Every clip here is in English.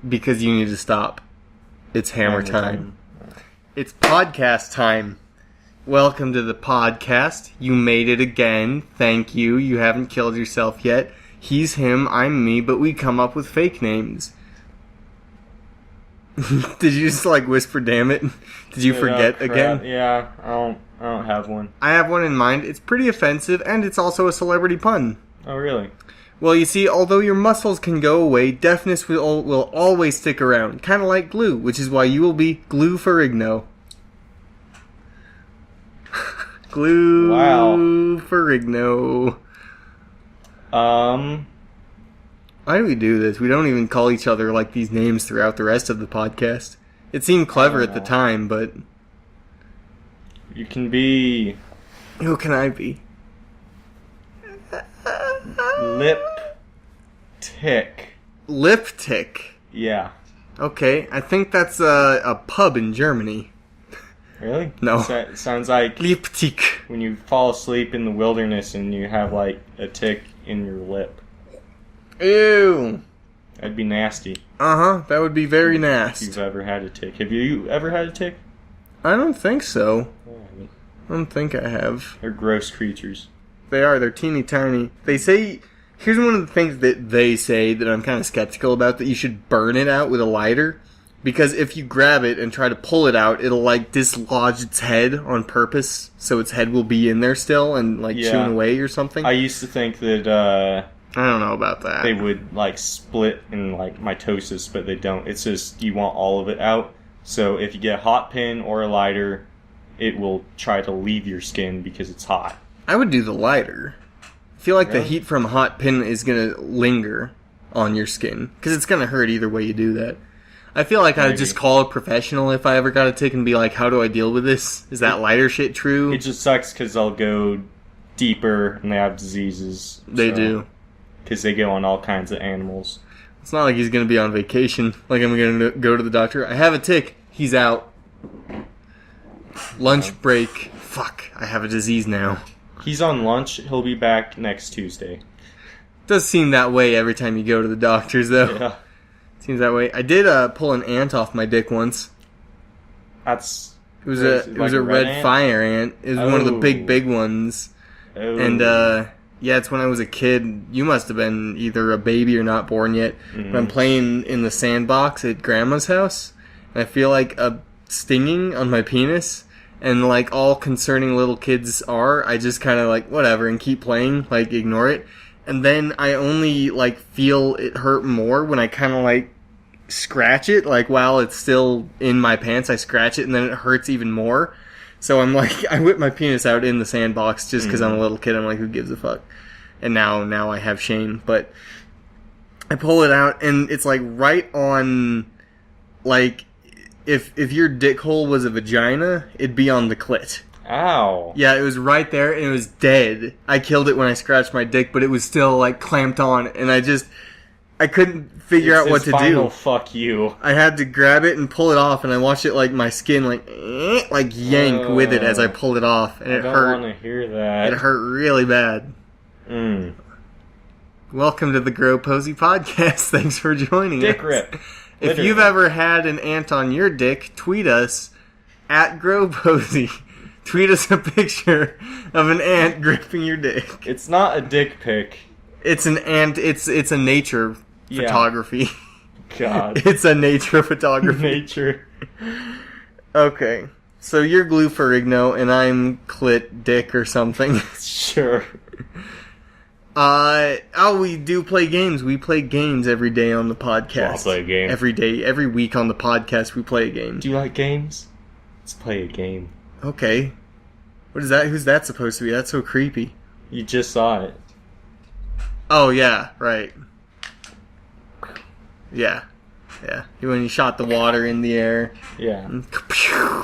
Because you need to stop. It's hammer time. It's podcast time. Welcome to the podcast. You made it again. Thank you. You haven't killed yourself yet. He's him, I'm me, but we come up with fake names. Did you just whisper damn it? Did you forget again? Yeah, I don't have one. I have one in mind. It's pretty offensive, and it's also a celebrity pun. Oh, really? Well, you see, although your muscles can go away, deafness will always stick around. Kind of like glue, which is why you will be Glue Ferrigno. Glue Ferrigno. Why do we do this? We don't even call each other these names throughout the rest of the podcast. It seemed clever at the time, but... You can be... Who can I be? Lip Tick. Lip Tick? Yeah. Okay, I think that's a pub in Germany. Really? No. It sounds like... Lip Tick. When you fall asleep in the wilderness and you have, a tick in your lip. Ew. That'd be nasty. Uh-huh, that would be very nasty. If you've ever had a tick. Have you ever had a tick? I don't think so. Oh, I don't think I have. They're gross creatures. They are. They're teeny tiny. They say... Here's one of the things that they say that I'm kind of skeptical about, that you should burn it out with a lighter. Because if you grab it and try to pull it out, it'll, dislodge its head on purpose. So its head will be in there still and, chewing away or something. I used to think that, I don't know about that. They would, split in, mitosis, but they don't. It's just you want all of it out. So if you get a hot pin or a lighter, it will try to leave your skin because it's hot. I would do the lighter. I feel like Really? the heat from a hot pin is going to linger on your skin. Because it's going to hurt either way you do that. I feel like I'd just call a professional if I ever got a tick and be like, how do I deal with this? Is that lighter shit true? It just sucks because they'll go deeper and they have diseases. They do. Because they go on all kinds of animals. It's not like he's going to be on vacation. I'm going to go to the doctor. I have a tick. He's out. Lunch break. Fuck, I have a disease now. He's on lunch. He'll be back next Tuesday. Does seem that way every time you go to the doctors, though. Yeah. Seems that way. I did pull an ant off my dick once. That's... It was a red ant? Fire ant. It was one of the big ones. Oh. And, yeah, it's when I was a kid. You must have been either a baby or not born yet. Mm-hmm. But I'm playing in the sandbox at Grandma's house. And I feel like a stinging on my penis. And all concerning little kids are, I just kind of whatever, and keep playing, ignore it. And then I only, feel it hurt more when I kind of, scratch it. While it's still in my pants, I scratch it, and then it hurts even more. So I'm I whip my penis out in the sandbox just because I'm a little kid. I'm who gives a fuck? And now I have shame. But I pull it out, and it's, right on, if your dick hole was a vagina, it'd be on the clit. Ow. Yeah, it was right there, and it was dead. I killed it when I scratched my dick, but it was still, clamped on, and I couldn't figure out what to do. Fuck you. I had to grab it and pull it off, and I watched it, my skin, yank with it as I pulled it off, and it hurt. I don't want to hear that. It hurt really bad. Welcome to the Gropozy podcast. Thanks for joining us. Dick rip. If you've ever had an ant on your dick, tweet us at Gropozy. Tweet us a picture of an ant gripping your dick. It's not a dick pic. It's an ant. It's a nature photography. God. It's a nature photography. Nature. Okay. So you're Glue Ferrigno and I'm Clit Dick or something. Sure. We do play games. We play games every day on the podcast. I'll play a game. Every day, every week on the podcast, we play a game. Do you like games? Let's play a game. Okay. What is that? Who's that supposed to be? That's so creepy. You just saw it. Oh, yeah. Right. Yeah. Yeah. When he shot the water in the air. Yeah. And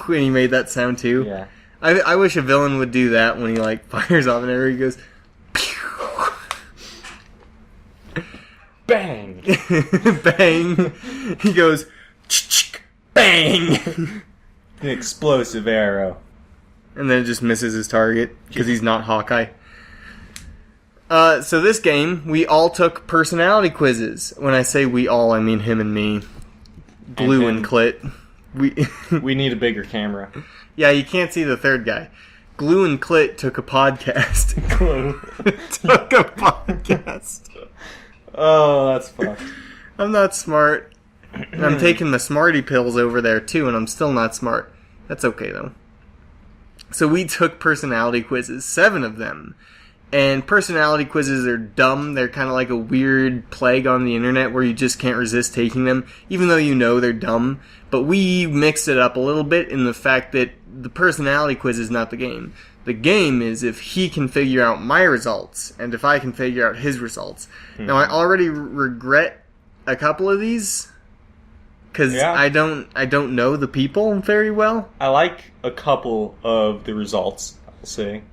he made that sound too. Yeah. I wish a villain would do that when he fires off an arrow. He goes... Bang! Bang! He goes... Bang! An explosive arrow. And then it just misses his target, because he's not Hawkeye. So this game, we all took personality quizzes. When I say we all, I mean him and me. Glue and Clit. We need a bigger camera. Yeah, you can't see the third guy. Glue and Clit took a podcast. Glue. Took a podcast. Oh, that's fucked. I'm not smart. And I'm taking the smarty pills over there too, and I'm still not smart. That's okay though. So we took personality quizzes, 7 of them. And personality quizzes are dumb. They're kind of like a weird plague on the internet where you just can't resist taking them, even though you know they're dumb. But we mixed it up a little bit in the fact that the personality quiz is not the game. The game is if he can figure out my results, and if I can figure out his results. Now, I already regret a couple of these, because I don't know the people very well. I like a couple of the results, I'll say.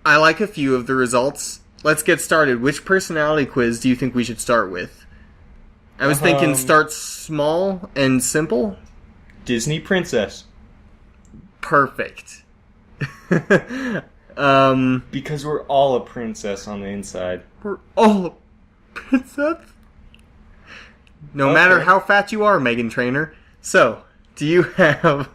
I like a few of the results. Let's get started. Which personality quiz do you think we should start with? I was thinking start small and simple. Disney princess. Perfect. Because we're all a princess on the inside. We're all a princess? No matter how fat you are, Megan Trainor. So, do you have...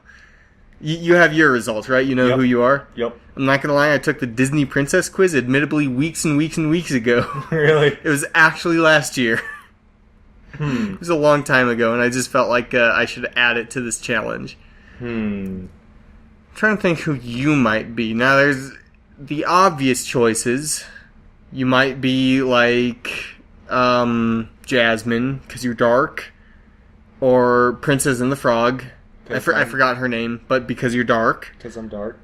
You have your results, right? You know who you are? Yep. I'm not gonna lie, I took the Disney Princess quiz, admittedly, weeks and weeks and weeks ago. Really? It was actually last year. It was a long time ago, and I just felt like I should add it to this challenge. I'm trying to think who you might be. Now, there's the obvious choices. You might be like Jasmine, because you're dark. Or Princess and the Frog. I forgot her name, but because you're dark. Because I'm dark.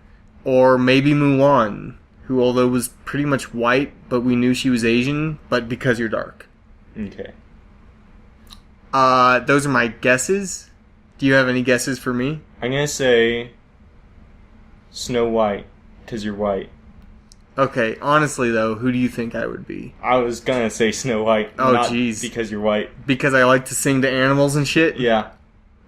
Or maybe Mulan, who although was pretty much white, but we knew she was Asian, but because you're dark. Okay. Those are my guesses. Do you have any guesses for me? I'm going to say Snow White, because you're white. Okay, honestly though, who do you think I would be? I was going to say Snow White. Oh, not jeez. Because you're white. Because I like to sing to animals and shit? Yeah.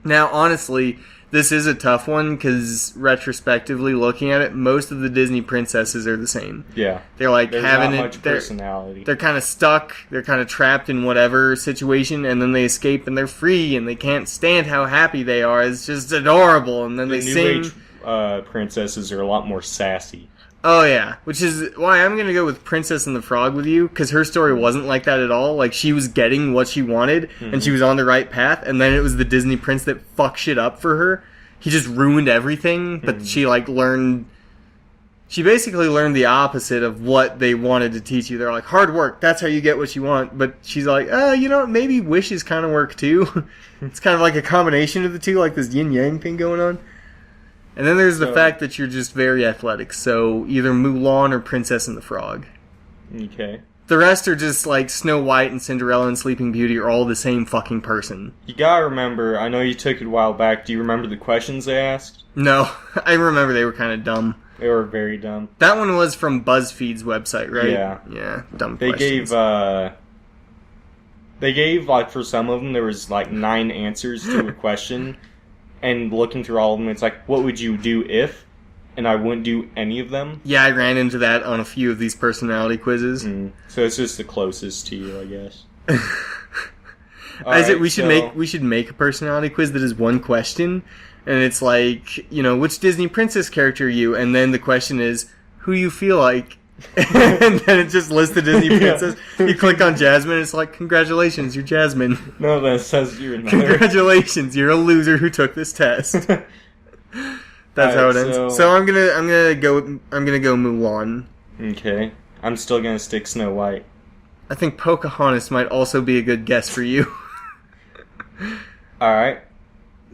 Now, honestly, this is a tough one, because retrospectively looking at it, most of the Disney princesses are the same. Yeah. They're like There's having not it... much personality. They're kind of stuck, they're kind of trapped in whatever situation, and then they escape and they're free, and they can't stand how happy they are. It's just adorable, and then they sing... The new age princesses are a lot more sassy. Oh, yeah. Which is why I'm going to go with Princess and the Frog with you, because her story wasn't like that at all. Like, she was getting what she wanted, and she was on the right path, and then it was the Disney prince that fucked shit up for her. He just ruined everything, but she, like, learned... She basically learned the opposite of what they wanted to teach you. They're like, hard work, that's how you get what you want. But she's like, you know, maybe wishes kind of work, too. It's kind of like a combination of the two, like this yin-yang thing going on. And then there's the fact that you're just very athletic, so either Mulan or Princess and the Frog. Okay. The rest are just like Snow White and Cinderella and Sleeping Beauty are all the same fucking person. You gotta remember, I know you took it a while back, do you remember the questions they asked? No, I remember they were kind of dumb. They were very dumb. That one was from BuzzFeed's website, right? Yeah. Yeah, dumb They questions. They gave, like, for some of them, there was, like, 9 answers to a question. And looking through all of them, it's like, what would you do if? And I wouldn't do any of them. Yeah, I ran into that on a few of these personality quizzes. So it's just the closest to you, I guess. We should make a personality quiz that is one question, and it's like, you know, which Disney princess character are you? And then the question is, who you feel like? And then it just lists the Disney princess. You click on Jasmine, it's like, congratulations, you're Jasmine. No, that says you're another. Congratulations, you're a loser who took this test. That's how it ends. So I'm gonna go Mulan. Okay. I'm still gonna stick Snow White. I think Pocahontas might also be a good guess for you. Alright.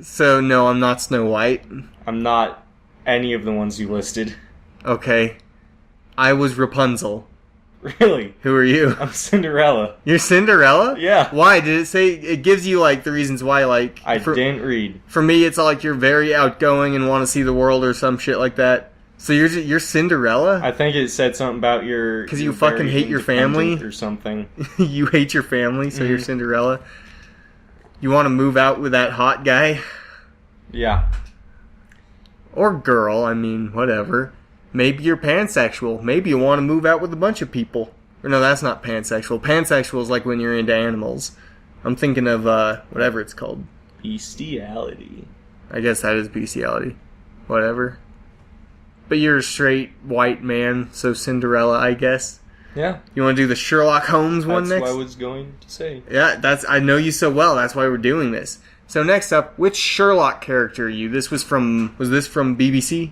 So no, I'm not Snow White. I'm not any of the ones you listed. Okay. I was Rapunzel. Really? Who are you? I'm Cinderella. You're Cinderella? Yeah. Why? Did it say... It gives you, like, the reasons why, like... I didn't read. For me, it's like you're very outgoing and want to see the world or some shit like that. So you're Cinderella? I think it said something about your... Because you fucking hate your family? Or something. You hate your family, so you're Cinderella? You want to move out with that hot guy? Yeah. Or girl, I mean, whatever. Maybe you're pansexual. Maybe you want to move out with a bunch of people. Or no, that's not pansexual. Pansexual is like when you're into animals. I'm thinking of, whatever it's called. Bestiality. I guess that is bestiality. Whatever. But you're a straight white man, so Cinderella, I guess. Yeah. You want to do the Sherlock Holmes one That's next? what I was going to say. Yeah, I know you so well. That's why we're doing this. So next up, which Sherlock character are you? Was this from BBC?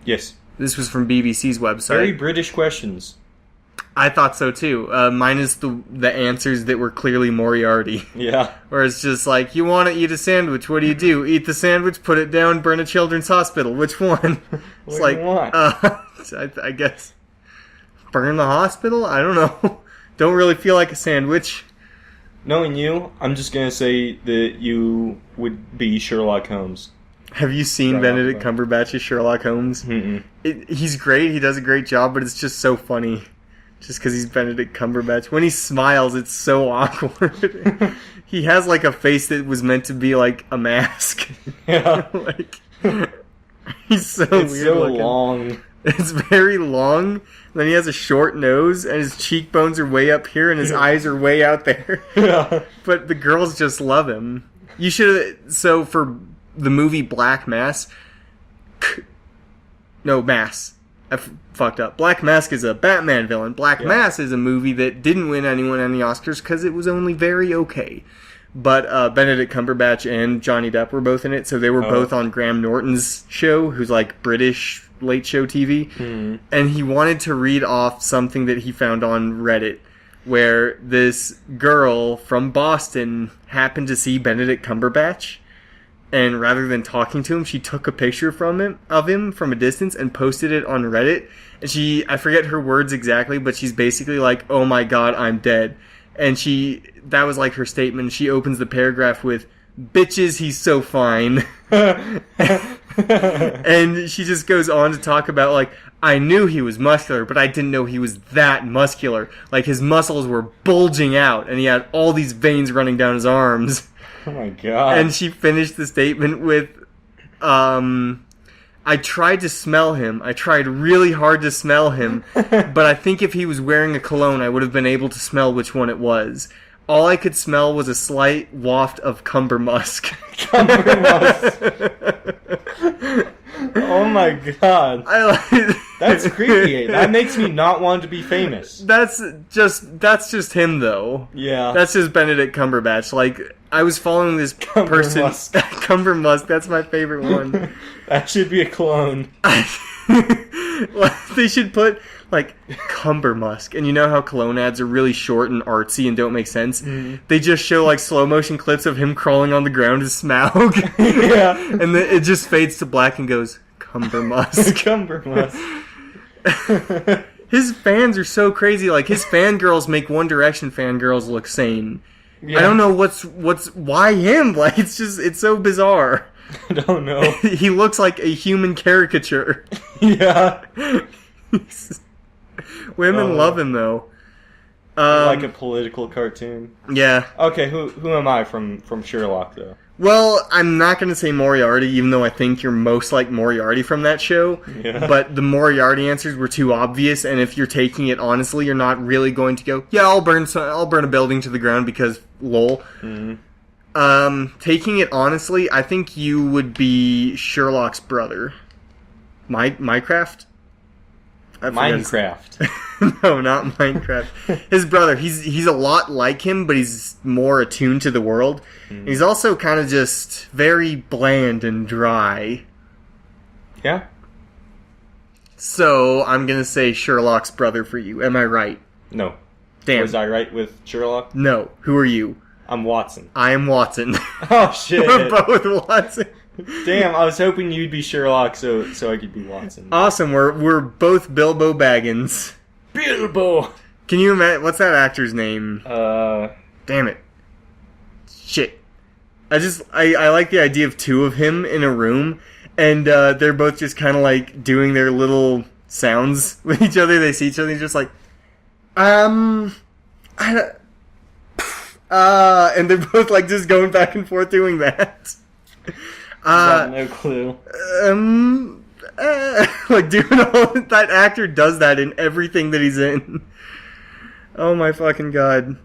Yes. This was from BBC's website. Very British questions. I thought so too. Mine is the answers that were clearly Moriarty. Yeah. Or it's just like, you want to eat a sandwich, what do? Eat the sandwich, put it down, burn a children's hospital. Which one? It's What do you want? I guess burn the hospital? I don't know. Don't really feel like a sandwich. Knowing you, I'm just going to say that you would be Sherlock Holmes. Have you seen Benedict Cumberbatch's Sherlock Holmes? Mm-mm. He's great, he does a great job, but it's just so funny. Just because he's Benedict Cumberbatch. When he smiles, it's so awkward. He has like a face that was meant to be like a mask. Yeah. Like, he's so It's weird so looking. long. It's very long. Then he has a short nose, and his cheekbones are way up here, and his eyes are way out there. Yeah. But the girls just love him. You should have... So, for the movie Black Mass... No, Mass. I fucked up. Black Mask is a Batman villain. Black Mass is a movie that didn't win anyone any Oscars because it was only very okay. But Benedict Cumberbatch and Johnny Depp were both in it, so they were both on Graham Norton's show, who's like British late show TV. Mm. And he wanted to read off something that he found on Reddit, where this girl from Boston happened to see Benedict Cumberbatch. And rather than talking to him, she took a picture of him from a distance and posted it on Reddit. And I forget her words exactly, but she's basically like, "Oh my god, I'm dead." And that was like her statement. She opens the paragraph with, "Bitches, he's so fine." And she just goes on to talk about like, "I knew he was muscular, but I didn't know he was that muscular. Like his muscles were bulging out and he had all these veins running down his arms." Oh my god. And she finished the statement with, "I tried to smell him. I tried really hard to smell him, but I think if he was wearing a cologne, I would have been able to smell which one it was. All I could smell was a slight waft of cumber musk." Oh my god. That's creepy. That makes me not want to be famous. That's just him though. Yeah. That's just Benedict Cumberbatch. Like, I was following this person. Musk. Cumber Musk, that's my favorite one. That should be a clone. They should put, like, Cumber Musk. And you know how cologne ads are really short and artsy and don't make sense? Mm. They just show, like, slow motion clips of him crawling on the ground as Smaug. Yeah. And then it just fades to black and goes, Cumber Musk. Cumber Musk. His fans are so crazy. Like, his fangirls make One Direction fangirls look sane. Yeah. I don't know why him? Like, it's so bizarre. I don't know. He looks like a human caricature. Yeah. Women love him though. Like a political cartoon. Yeah. Okay, who am I from Sherlock though? Well, I'm not going to say Moriarty, even though I think you're most like Moriarty from that show. Yeah. But the Moriarty answers were too obvious, and if you're taking it honestly, you're not really going to go, "Yeah, I'll burn a building to the ground because lol." Mm-hmm. Taking it honestly, I think you would be Sherlock's brother. Minecraft? Minecraft. No, not Minecraft. His brother. He's a lot like him, but he's more attuned to the world. Mm. He's also kind of just very bland and dry. Yeah. So, I'm gonna say Sherlock's brother for you. Am I right? No. Damn. Was I right with Sherlock? No. Who are you? I'm Watson. I am Watson. Oh, shit. We're both Watson. Damn, I was hoping you'd be Sherlock so I could be Watson. Awesome, we're both Bilbo Baggins. Bilbo! Can you imagine, what's that actor's name? Damn it. Shit. I like the idea of two of him in a room, and they're both just kind of like doing their little sounds with each other. They see each other and he's just like, and they're both like just going back and forth doing that. No clue. Like doing all that actor does that in everything that he's in. Oh my fucking god.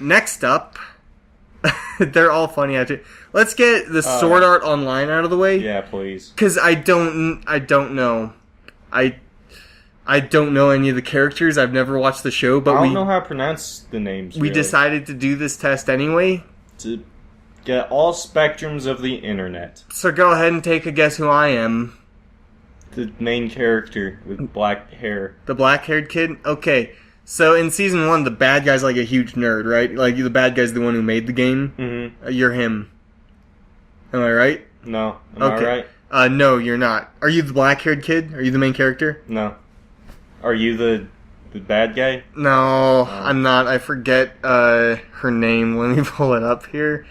Next up, They're all funny. Let's get the Sword Art Online out of the way. Yeah, please. Because I don't know. I don't know any of the characters. I've never watched the show, but I don't know how to pronounce the names. We decided to do this test anyway. To get all spectrums of the internet. So go ahead and take a guess who I am. The main character with black hair. The black-haired kid? Okay. So in Season 1, the bad guy's like a huge nerd, right? Like, the bad guy's the one who made the game. Mm-hmm. You're him. Am I right? No. Am I right? No, you're not. Are you the black-haired kid? Are you the main character? No. Are you the bad guy? No, I'm not. I forget her name. Let me pull it up here.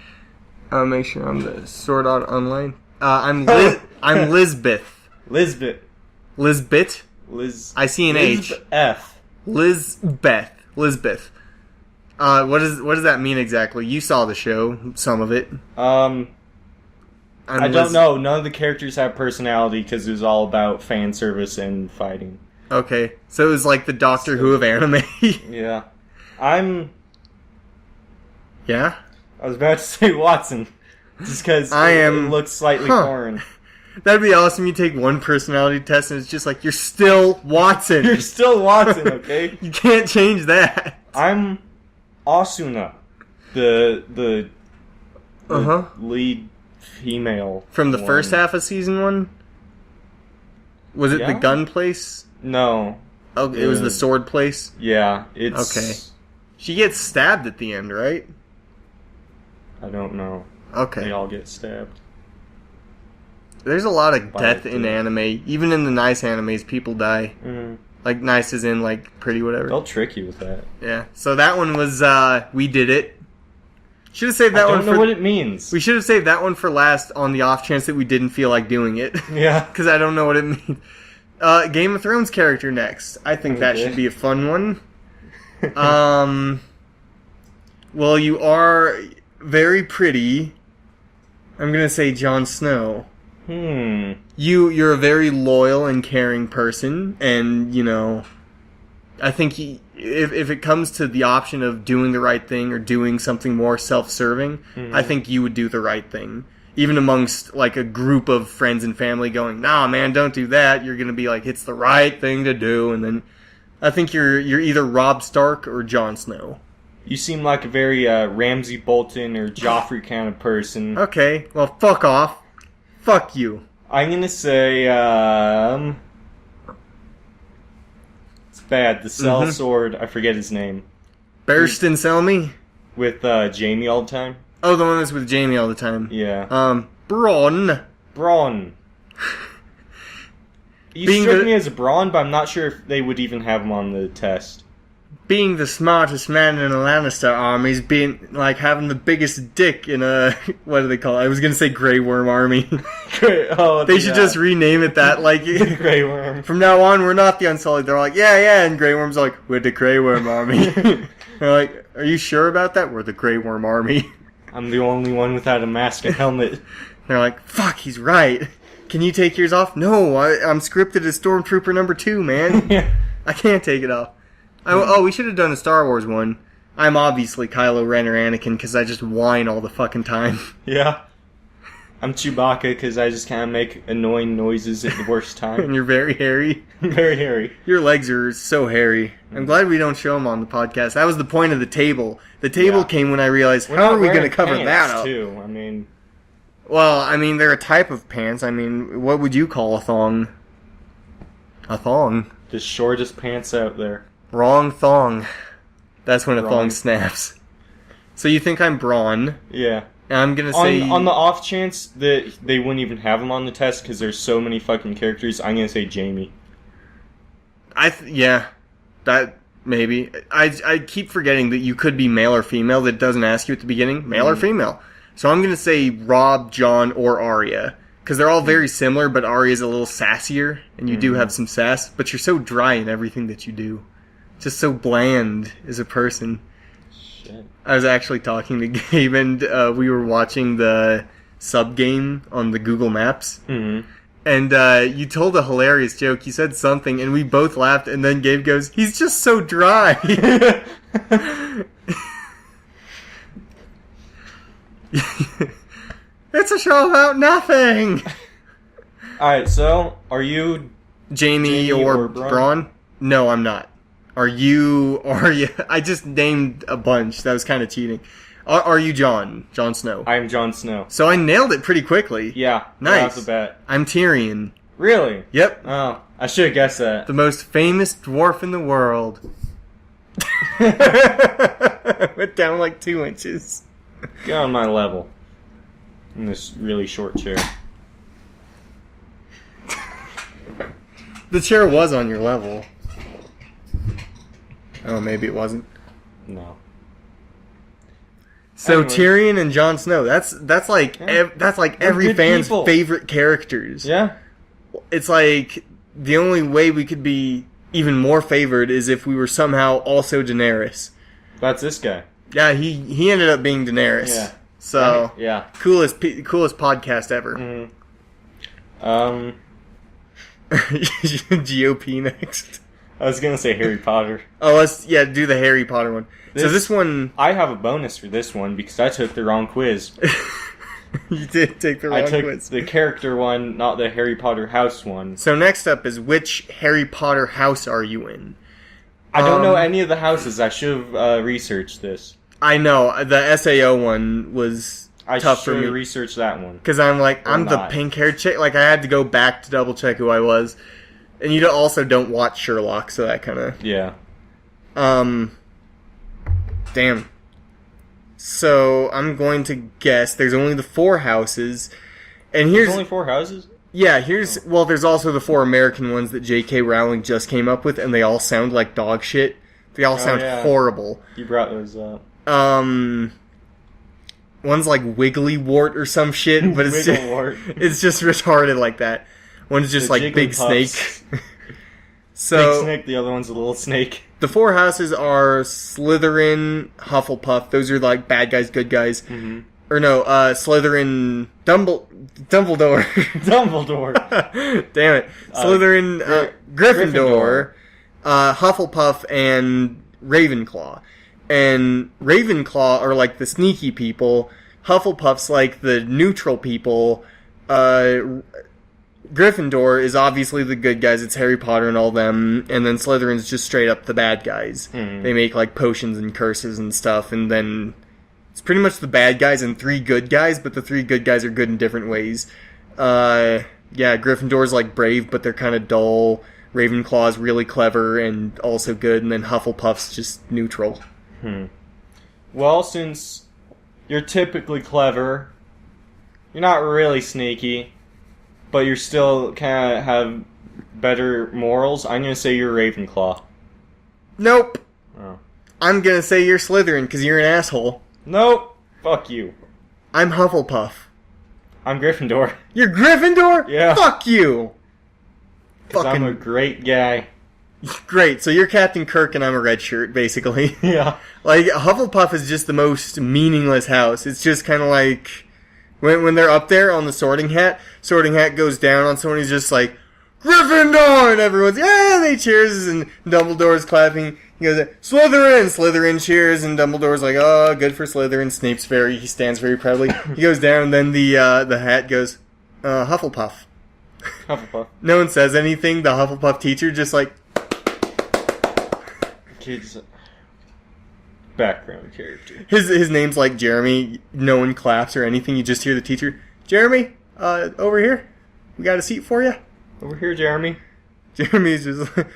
I'll make sure I'm the Sword Art Online. I'm Lisbeth. Lisbeth. Lisbeth? I see an H. Lisbeth. What does that mean exactly? You saw the show, some of it. I don't know. None of the characters have personality because it was all about fan service and fighting. Okay, so it was like the Doctor Who of anime. Yeah. Yeah? I was about to say Watson. Just because it looks slightly foreign. That'd be awesome. You take one personality test and it's just like, you're still Watson. You're still Watson, okay? You can't change that. I'm Asuna, the lead female. From the first half of Season 1? Was it the gun place? No. Oh, it was the sword place? Yeah, it's... Okay. She gets stabbed at the end, right? I don't know. Okay. They all get stabbed. There's a lot of death in anime. Even in the nice animes, people die. Mm-hmm. Like, nice as in, like, pretty whatever. They'll trick you with that. Yeah. So that one was, we did it. Should have saved that one for... I don't know what it means. We should have saved that one for last on the off chance that we didn't feel like doing it. Yeah. Because I don't know what it means. Game of Thrones character next. I think that should be a fun one. Well, you are very pretty. I'm going to say Jon Snow. You're a very loyal and caring person, and, you know, I think if it comes to the option of doing the right thing or doing something more self-serving, I think you would do the right thing. Even amongst, like, a group of friends and family going, nah, man, don't do that. You're going to be like, it's the right thing to do. And then I think you're either Robb Stark or Jon Snow. You seem like a very Ramsay Bolton or Joffrey kind of person. Okay, well, fuck off. Fuck you. I'm going to say, it's bad. The Sellsword, I forget his name. Barristan Selmy? With Jamie all the time. Oh, the one that's with Jamie all the time. Yeah. Bronn. You struck me as a Bronn, but I'm not sure if they would even have him on the test. Being the smartest man in the Lannister army is being, like, having the biggest dick in a... What do they call it? I was going to say Grey Worm army. They should just rename it that, like... Grey Worm. From now on, we're not the Unsullied. They're like, yeah, and Grey Worm's like, we're the Grey Worm army. They're like, are you sure about that? We're the Grey Worm army. I'm the only one without a mask and helmet. They're like, fuck, he's right. Can you take yours off? No, I'm scripted as Stormtrooper number 2, man. I can't take it off. We should have done a Star Wars one. I'm obviously Kylo Ren or Anakin because I just whine all the fucking time. Yeah. I'm Chewbacca because I just kind of make annoying noises at the worst time. And you're very hairy. Very hairy. Your legs are so hairy. I'm glad we don't show them on the podcast. That was the point of the table. The table came when I realized, how are we going to cover that up? Too. I mean... Well, I mean, they're a type of pants. I mean, what would you call a thong? A thong. The shortest pants out there. Wrong thong. That's when a thong snaps. So you think I'm Bronn? Yeah. And I'm gonna say... On the off chance that they wouldn't even have him on the test because there's so many fucking characters, I'm gonna say Jamie. Yeah. That... Maybe. I keep forgetting that you could be male or female. That doesn't ask you at the beginning. Male or female. So I'm gonna say Robb, Jon, or Arya. Because they're all very similar, but Arya's a little sassier. And you do have some sass. But you're so dry in everything that you do. Just so bland as a person. Shit. I was actually talking to Gabe, and we were watching the sub game on the Google Maps. Mm-hmm. And you told a hilarious joke. You said something, and we both laughed. And then Gabe goes, "He's just so dry." It's a show about nothing! Alright, so, are you... Jamie or Braun? No, I'm not. Are you... I just named a bunch. That was kind of cheating. Are you Jon? Jon Snow? I am Jon Snow. So I nailed it pretty quickly. Yeah. Nice. Right off the bat. I'm Tyrion. Really? Yep. Oh, I should have guessed that. The most famous dwarf in the world. Went down like 2 inches. Get on my level. In this really short chair. The chair was on your level. Oh, maybe it wasn't. No. So Anyway. Tyrion and Jon Snow. That's like Yeah. They're every good fan's people. favorite characters. Yeah? It's like the only way we could be even more favored is if we were somehow also Daenerys. That's this guy. Yeah, he ended up being Daenerys. Yeah. So Yeah. coolest podcast ever. Mm. GOP next. I was gonna say Harry Potter. Oh, let's do the Harry Potter one. So this one I have a bonus for this one because I took the wrong quiz. you did take the wrong I took quiz. the character one, not the Harry Potter house one. So next up is which Harry Potter house are you in? I don't know any of the houses. I should have researched this. I know the SAO one was I tough for should me have researched that one. because I'm like I'm the not. pink haired chick. Like I had to go back to double check who I was, and you also don't watch Sherlock, so that kind of Yeah. Damn. So I'm going to guess there's only the 4 houses, and here's There's only 4 houses? there's also the 4 American ones that J.K. Rowling just came up with, and they all sound like dog shit. They all sound yeah. horrible. You brought those up. One's like Wiggly Wart or some shit, but it's just, Wigglewort. it's just retarded like that. One's just The like Big Snake. Jigglypuffs. So Big Snake, the other one's a little snake. the 4 houses are Slytherin, Hufflepuff. Those are like bad guys, good guys. Mm-hmm. Or no, Slytherin, Dumbledore. Dumbledore. Damn it. Slytherin, Gryffindor, Hufflepuff, and Ravenclaw. And Ravenclaw are like the sneaky people. Hufflepuff's like the neutral people. Gryffindor is obviously the good guys. It's Harry Potter and all them. And then Slytherin's just straight up the bad guys. Mm. They make like potions and curses and stuff. And then it's pretty much the bad guys and 3 good guys, but the 3 good guys are good in different ways. Yeah, Gryffindor's like brave, but they're kind of dull. Ravenclaw's really clever and also good. And then Hufflepuff's just neutral. Well, since you're typically clever, you're not really sneaky, but you're still kind of have better morals, I'm going to say you're Ravenclaw. Nope. Oh. I'm gonna say you're Slytherin because you're an asshole. Nope. Fuck you. I'm Hufflepuff. I'm Gryffindor. You're Gryffindor? Yeah. Fuck you. Because I'm a great guy. Great, so you're Captain Kirk and I'm a red shirt, basically. Yeah. Like, Hufflepuff is just the most meaningless house. It's just kind of like, when they're up there on the Sorting Hat goes down on someone who's just like, Gryffindor! And everyone's, yeah, they cheers, and Dumbledore's clapping. He goes, Slytherin cheers, and Dumbledore's like, oh, good for Slytherin. He stands very proudly. He goes down, and then the hat goes, Hufflepuff. Hufflepuff. No one says anything. The Hufflepuff teacher just like, Kids. Background character. his name's like Jeremy. No one claps or anything. You just hear the teacher, Jeremy, over here. We got a seat for you. Over here, Jeremy. Jeremy's just like,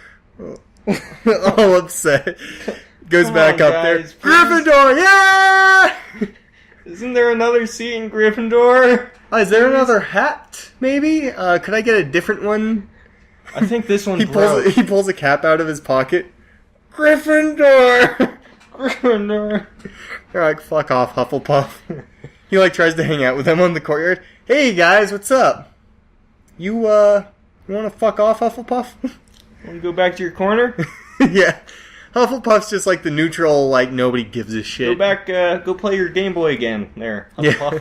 all upset. Goes Come back on, up guys, there. please. Gryffindor, yeah! Isn't there another seat in Gryffindor? Is there another hat? Maybe. Could I get a different one? I think this one's He pulls a cap out of his pocket. Gryffindor. Gryffindor. They're like, fuck off, Hufflepuff. He like tries to hang out with them on the courtyard. Hey guys, what's up? You want to fuck off, Hufflepuff? Want to go back to your corner? Yeah. Hufflepuff's just like the neutral, like nobody gives a shit. Go back, go play your Game Boy again. There, Hufflepuff. Yeah.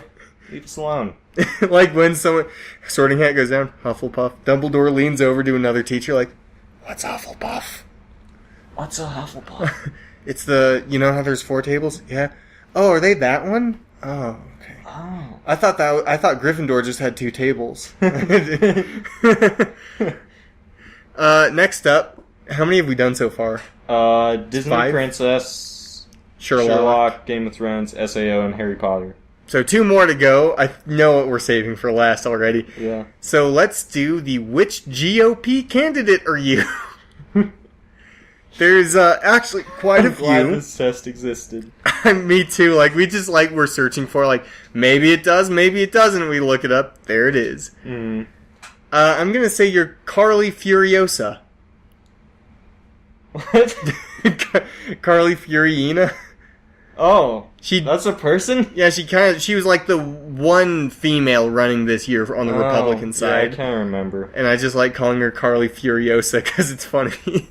Leave us alone. Like when Sorting Hat goes down, Hufflepuff. Dumbledore leans over to another teacher like, what's Hufflepuff? What's a Hufflepuff? It's you know how there's 4 tables? Yeah. Oh, are they that one? Oh, okay. Oh. I thought Gryffindor just had 2 tables. Next up, how many have we done so far? Disney 5? Princess, Sherlock, Game of Thrones, SAO, and Harry Potter. So 2 more to go. I know what we're saving for last already. Yeah. So let's do the which GOP candidate are you? There's actually quite a few. I'm glad this test existed. Me too. Like we're searching for maybe it does, maybe it doesn't. We look it up. There it is. Mm. I'm gonna say you're Carly Furiosa. What? Carly Fiorina. Oh, that's a person? Yeah, she was like the one female running this year on the Republican side. Yeah, I can't remember. And I just like calling her Carly Furiosa because it's funny.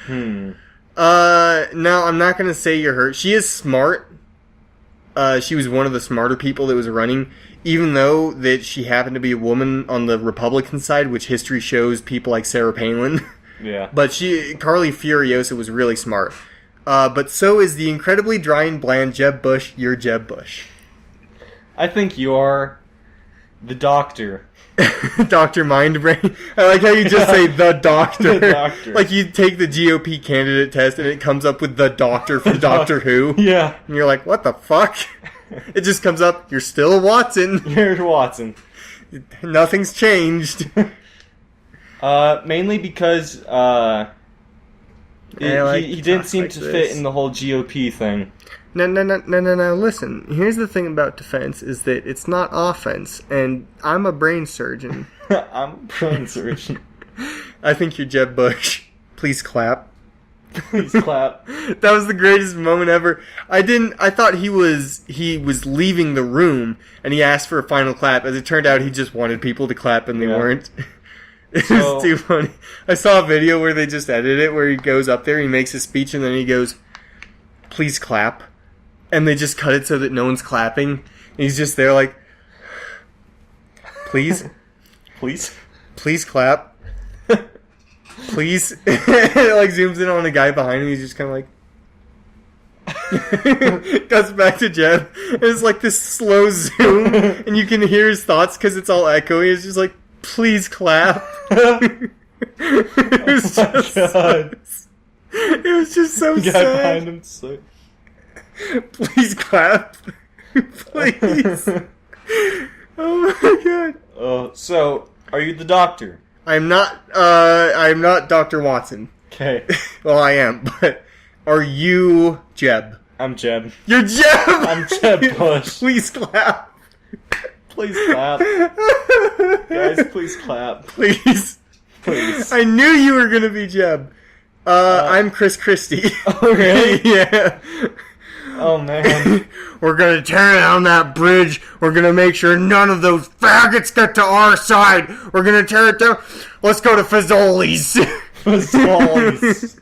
No, I'm not gonna say you're her. She is smart. She was one of the smarter people that was running, even though that she happened to be a woman on the Republican side, which history shows people like Sarah Palin. Yeah. But Carly Furiosa was really smart. But so is the incredibly dry and bland Jeb Bush. You're Jeb Bush. I think you're the doctor. Dr. Mindbrain. I like how you just say the doctor. The doctor. Like you take the GOP candidate test and it comes up with the doctor from Doctor Who. Yeah. And you're like, what the fuck? It just comes up, you're still Watson. You're Watson. Nothing's changed. Mainly because he didn't seem to fit in the whole GOP thing. No. Listen, here's the thing about defense is that it's not offense, and I'm a brain surgeon. I'm a brain surgeon. I think you're Jeb Bush. Please clap. Please clap. That was the greatest moment ever. I thought he was leaving the room, and he asked for a final clap. As it turned out, he just wanted people to clap, and they weren't. It was too funny. I saw a video where they just edited it, where he goes up there, he makes a speech, and then he goes, "Please clap." And they just cut it so that no one's clapping. And he's just there like, "Please? Please clap. Please." It like zooms in on a guy behind him, he's just kind of like... Cuts back to Jeb. And it's like this slow zoom, and you can hear his thoughts because it's all echoey. It's just like, "Please clap." It was just so the guy sad. behind him so... Please clap. Please. Oh my god. So, are you the doctor? I'm not Dr. Watson. Okay. Well, I am, but are you Jeb? I'm Jeb. You're Jeb! I'm Jeb Bush. Please clap. Please clap. Guys, please clap. Please. Please. I knew you were gonna be Jeb. I'm Chris Christie. Oh, really? Yeah. Oh, man. We're gonna tear down that bridge. We're gonna make sure none of those faggots get to our side. We're gonna tear it down. Let's go to Fazoli's. Fazoli's.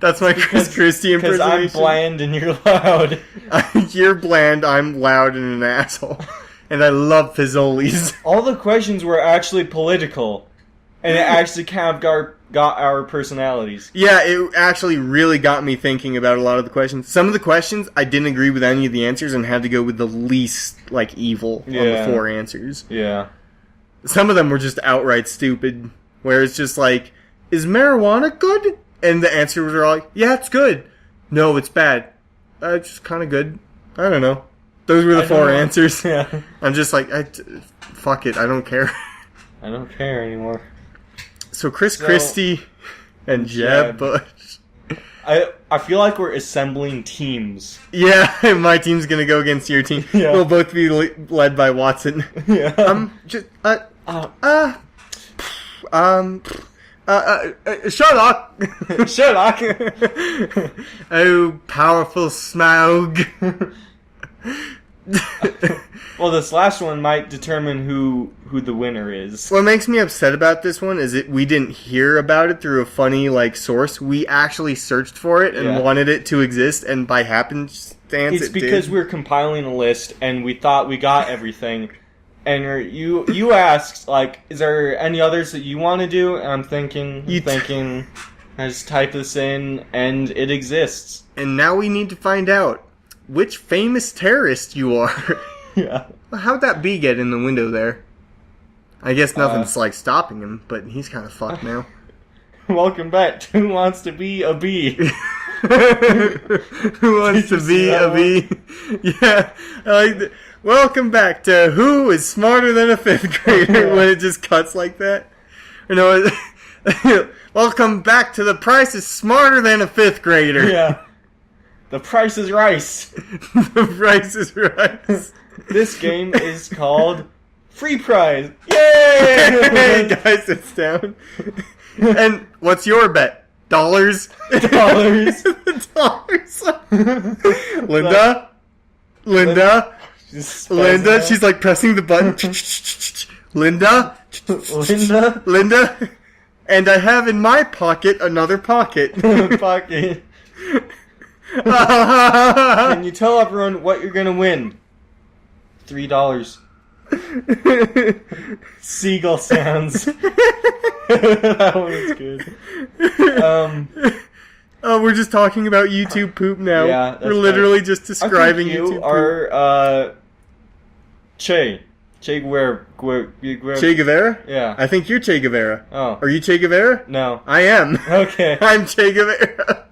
That's my Chris Christie impersonation. Because I'm bland and you're loud. You're bland, I'm loud and an asshole. And I love Fazoli's. All the questions were actually political. And it actually kind of got our personalities. Yeah, it actually really got me thinking about a lot of the questions. Some of the questions, I didn't agree with any of the answers and had to go with the least, evil on the 4 answers. Yeah. Some of them were just outright stupid, where it's just like, is marijuana good? And the answers were all like, yeah, it's good. No, it's bad. It's just kind of good. I don't know. Those were the 4 answers. Yeah. I'm just like, fuck it, I don't care. I don't care anymore. So Chris Christie and Jeb Bush. I feel like we're assembling teams. Yeah, my team's gonna go against your team. Yeah. We'll both be led by Watson. Yeah. Sherlock! Sherlock! Oh, powerful Smaug. Well, this last one might determine who the winner is. What makes me upset about this one is that we didn't hear about it through a funny, source. We actually searched for it and wanted it to exist, and by happenstance it's because we're compiling a list, and we thought we got everything. And you asked, is there any others that you want to do? And I'm thinking, I just type this in, and it exists. And now we need to find out. which famous terrorist you are. Yeah. How'd that bee get in the window there? I guess nothing's like stopping him, but he's kind of fucked now. Welcome back to Who Wants to Be a Bee? Who wants to be a bee? Yeah, I like that. Welcome back to Who is Smarter Than a Fifth Grader when it just cuts like that. Or no, welcome back to The Price is Smarter Than a Fifth Grader. Yeah. The Price is Rice. The Price is Rice. This game is called Free Prize. Hey, Yay! guys, it's down. And what's your bet? Dollars? Dollars. Dollars. Linda? She's like pressing the button. Linda? And I have in my pocket another pocket. Pocket. Can you tell everyone what you're gonna win? $3. Seagull sounds. That one's good. Oh, we're just talking about YouTube poop now. Yeah, that's we're literally just describing I think YouTube you are, Che Guevara. Che Guevara? Yeah. I think you're Che Guevara. Oh. Are you Che Guevara? No. I am. Okay. I'm Che Guevara.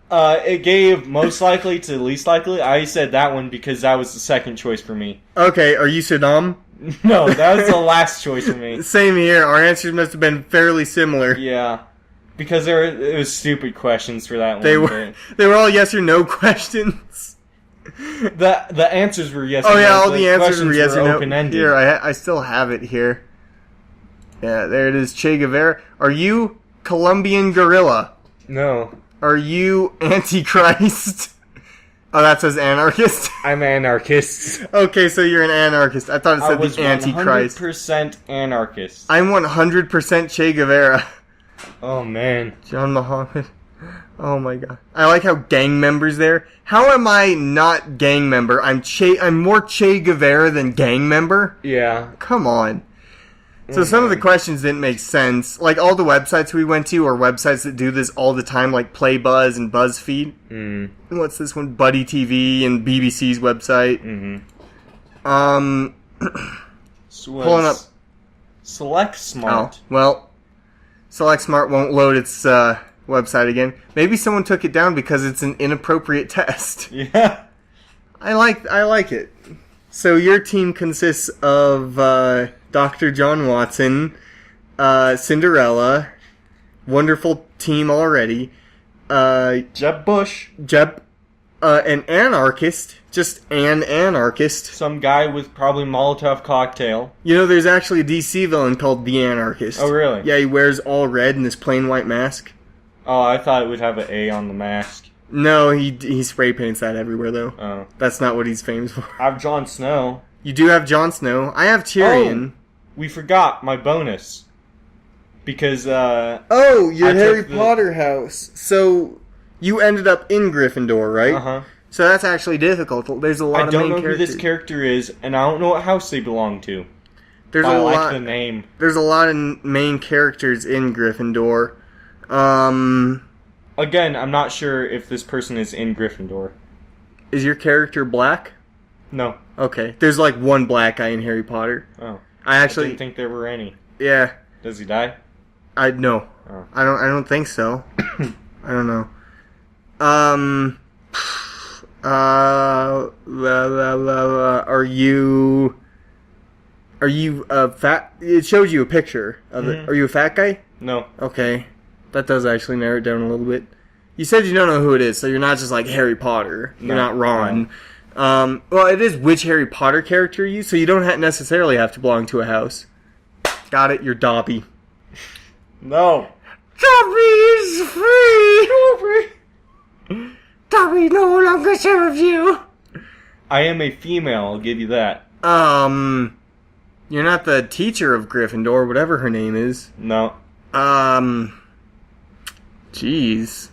It gave most likely to least likely. I said that one because that was the second choice for me. Okay, are you Saddam? No, that was the last choice for me. Same here. Our answers must have been fairly similar. Yeah. Because it was stupid questions for that one. They were all yes or no questions. The answers were yes or no. Oh yeah, all the answers were yes or no. Open-ended. Here, I still have it here. Yeah, there it is, Che Guevara. Are you Colombian gorilla? No. Are you Antichrist? Oh, that says anarchist? I'm anarchist. Okay, so you're an anarchist. I thought it said the Antichrist. 100% anarchist. I'm 100% Che Guevara. Oh, man. John Muhammad. Oh, my God. I like how gang members there. How am I not gang member? I'm more Che Guevara than gang member? Yeah. Come on. So some of the questions didn't make sense. Like, all the websites we went to are websites that do this all the time, like PlayBuzz and BuzzFeed. What's this one? Buddy TV and BBC's website. Pulling up. Select Smart. Oh, well, Select Smart won't load its website again. Maybe someone took it down because it's an inappropriate test. Yeah. I like it. So your team consists of Dr. John Watson, Cinderella, wonderful team already. Jeb Bush. An anarchist, just an anarchist. Some guy with probably Molotov cocktail. You know, there's actually a DC villain called the Anarchist. Oh, really? Yeah, he wears all red in this plain white mask. Oh, I thought it would have an A on the mask. No, he spray paints that everywhere, though. Oh. That's not what he's famous for. I have Jon Snow. You do have Jon Snow. I have Tyrion. Oh, we forgot my bonus. Because, your I Harry took Potter house. So, you ended up in Gryffindor, right? Uh-huh. So that's actually difficult. There's a lot of main characters. I don't know who this character is, and I don't know what house they belong to. I like the name. There's a lot of main characters in Gryffindor. Again, I'm not sure if this person is in Gryffindor. Is your character black? No. Okay. There's like one black guy in Harry Potter. Oh. I didn't think there were any. Yeah. Does he die? No. Oh. I don't think so. I don't know. Are you a fat? It shows you a picture of it. Are you a fat guy? No. Okay. That does actually narrow it down a little bit. You said you don't know who it is, so you're not just like Harry Potter. You're not Ron. No. Well, it is which Harry Potter character you, so you don't necessarily have to belong to a house. Got it, you're Dobby. No. Dobby is free! Dobby no longer serves you! I am a female, I'll give you that. You're not the teacher of Gryffindor, whatever her name is. No. Jeez.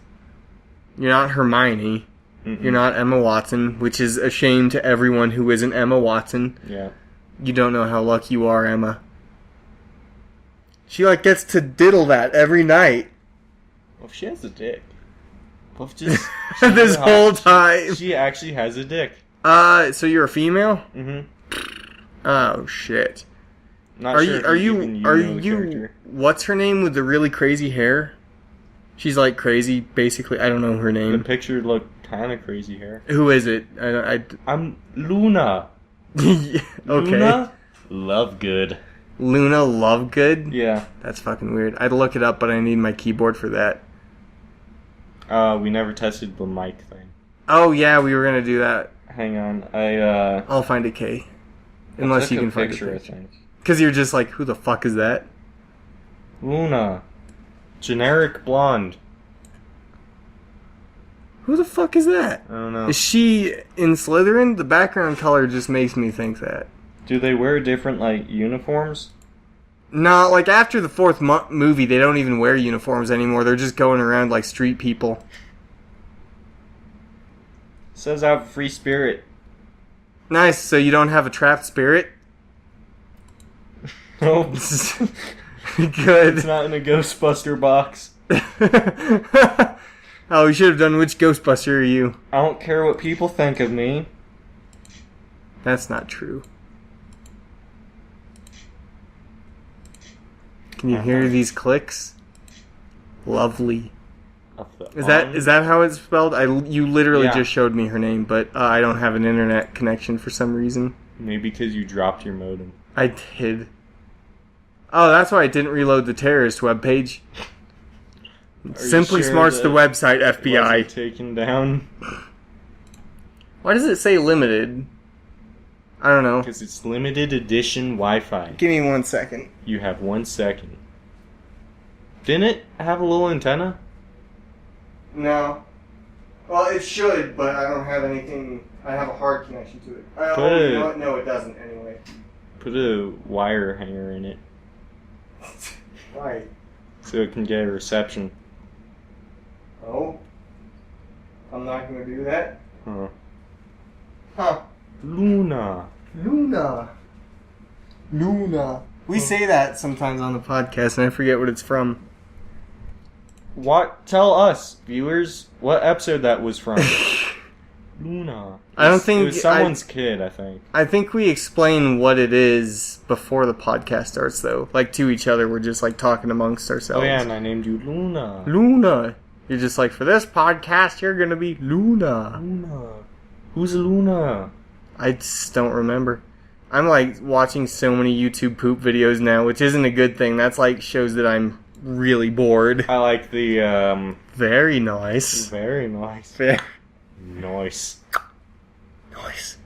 You're not Hermione. Mm-mm. You're not Emma Watson, which is a shame to everyone who isn't Emma Watson. Yeah. You don't know how lucky you are, Emma. She, gets to diddle that every night. Well, if she has a dick. Well, just This whole time. She actually has a dick. So you're a female? Mm-hmm. Oh shit. Not Are sure you? if Are even you? Are know the you? character. What's her name with the really crazy hair? She's like crazy, basically. I don't know her The name. picture looked kind of crazy here. Who is it? I'm Luna. Okay. Luna Lovegood. Luna Lovegood? Yeah. That's fucking weird. I'd look it up, but I need my keyboard for that. We never tested the mic thing. Oh yeah, we were gonna do that. Hang on, I'll find a K. Unless you can find a picture, I picture. think. Because you're just like, who the fuck is that? Luna. Generic blonde. Who the fuck is that? I don't know. Is she in Slytherin? The background color just makes me think that. Do they wear different, like, uniforms? No, like after the fourth movie, they don't even wear uniforms anymore. They're just going around like street people. Says I have a free spirit. Nice, so you don't have a trapped spirit? Nope. Good. It's not in a Ghostbuster box. Oh, we should have done which Ghostbuster are you? I don't care what people think of me. That's not true. Can you hear these clicks? Lovely. Is that how it's spelled? You literally just showed me her name, but I don't have an internet connection for some reason. Maybe because you dropped your modem. I did. Oh, that's why I didn't reload the terrorist webpage. Simply sure Smart's the website, FBI. Wasn't taken down? Why does it say limited? I don't know. Because it's limited edition Wi-Fi. Give me 1 second. You have 1 second. Didn't it have a little antenna? No. Well, it should, but I don't have anything. I have a hard connection to it. you know what? No, it doesn't anyway. Put a wire hanger in it Why? so it can get a reception. Oh? I'm not going to do that? Huh. Huh. Luna. Luna. We say that sometimes on the podcast, and I forget what it's from. What? Tell us, viewers, what episode that was from. Luna. I don't think... It was someone's kid, I think. I think we explain what it is before the podcast starts, though. Like, to each other, we're just, like, talking amongst ourselves. Oh, yeah, and I named you Luna. Luna. You're just like, for this podcast, you're gonna be Luna. Luna. Who's Luna? I just don't remember. I'm, like, watching so many YouTube poop videos now, which isn't a good thing. That's, like, shows that I'm really bored. I like the, Very nice. Very nice. Very Nice. nice.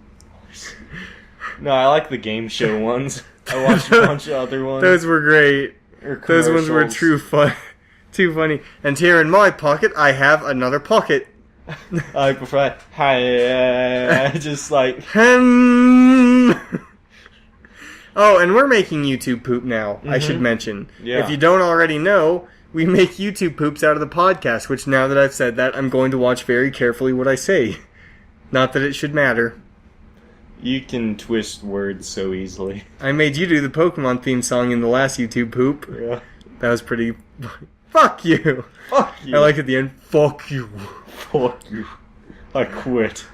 No, I like the game show ones. I watched a bunch of other ones. Those were great. Or Those ones were commercials. too funny. And here in my pocket, I have another pocket. I prefer. Hi, just like. Oh, and we're making YouTube poop now, I should mention. Yeah. If you don't already know, we make YouTube poops out of the podcast, which now that I've said that, I'm going to watch very carefully what I say. Not that it should matter. You can twist words so easily. I made you do the Pokemon theme song in the last YouTube poop. Yeah. That was pretty... Fuck you! Fuck you. I like at the end, fuck you. Fuck you. I quit.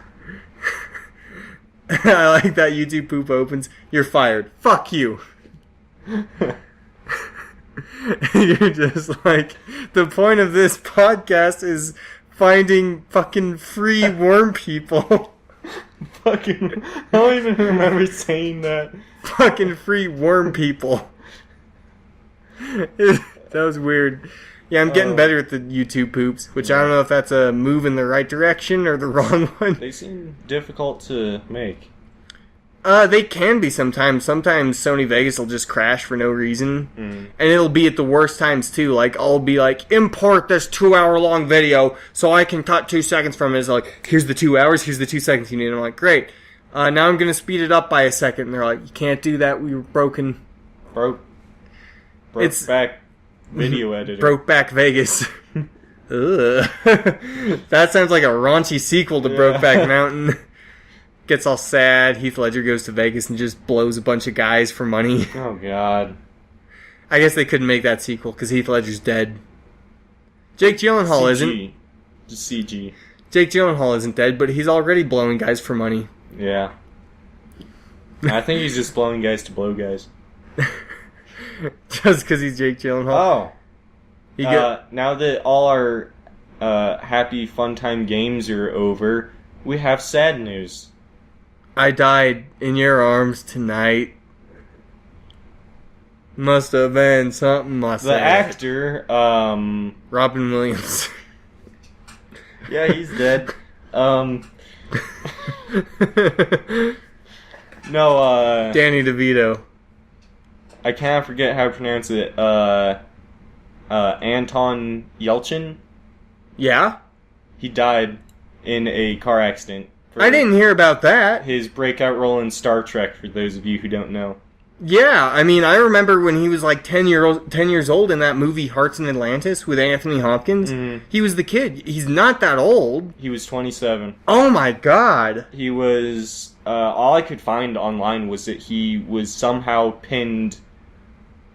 I like that YouTube poop opens. You're fired. Fuck you. You're just like, the point of this podcast is finding fucking free worm people. Fucking. I don't even remember saying that. Fucking free worm people. That was weird. Yeah, I'm getting better at the YouTube poops, which I don't know if that's a move in the right direction or the wrong one. They seem difficult to make. They can be sometimes. Sometimes Sony Vegas will just crash for no reason. And it'll be at the worst times, too. Like, I'll be like, import this 2-hour-long video so I can cut 2 seconds from it. It's like, here's the 2 hours, here's the 2 seconds you need. And I'm like, great. Now I'm going to speed it up by a second. And they're like, you can't do that, we were broken. Broke It's- back video editor. Broke back Vegas. Ugh. That sounds like a raunchy sequel to Brokeback Mountain. Gets all sad. Heath Ledger goes to Vegas and just blows a bunch of guys for money. Oh, God. I guess they couldn't make that sequel because Heath Ledger's dead. Jake Gyllenhaal CG. isn't. Just CG. Jake Gyllenhaal isn't dead, but he's already blowing guys for money. Yeah. I think he's just blowing guys to blow guys. Just because he's Jake Gyllenhaal. Oh. Now that all our happy fun time games are over, we have sad news. I died in your arms tonight. Must have been something I said. The actor, Robin Williams. Yeah, he's dead. No, Danny DeVito. I cannot forget how to pronounce it. Anton Yelchin. Yeah? He died in a car accident. I didn't hear about that. His breakout role in Star Trek, for those of you who don't know. Yeah, I mean, I remember when he was like 10 years old in that movie Hearts in Atlantis with Anthony Hopkins. Mm-hmm. He was the kid. He's not that old. He was 27. Oh my god. He was... all I could find online was that he was somehow pinned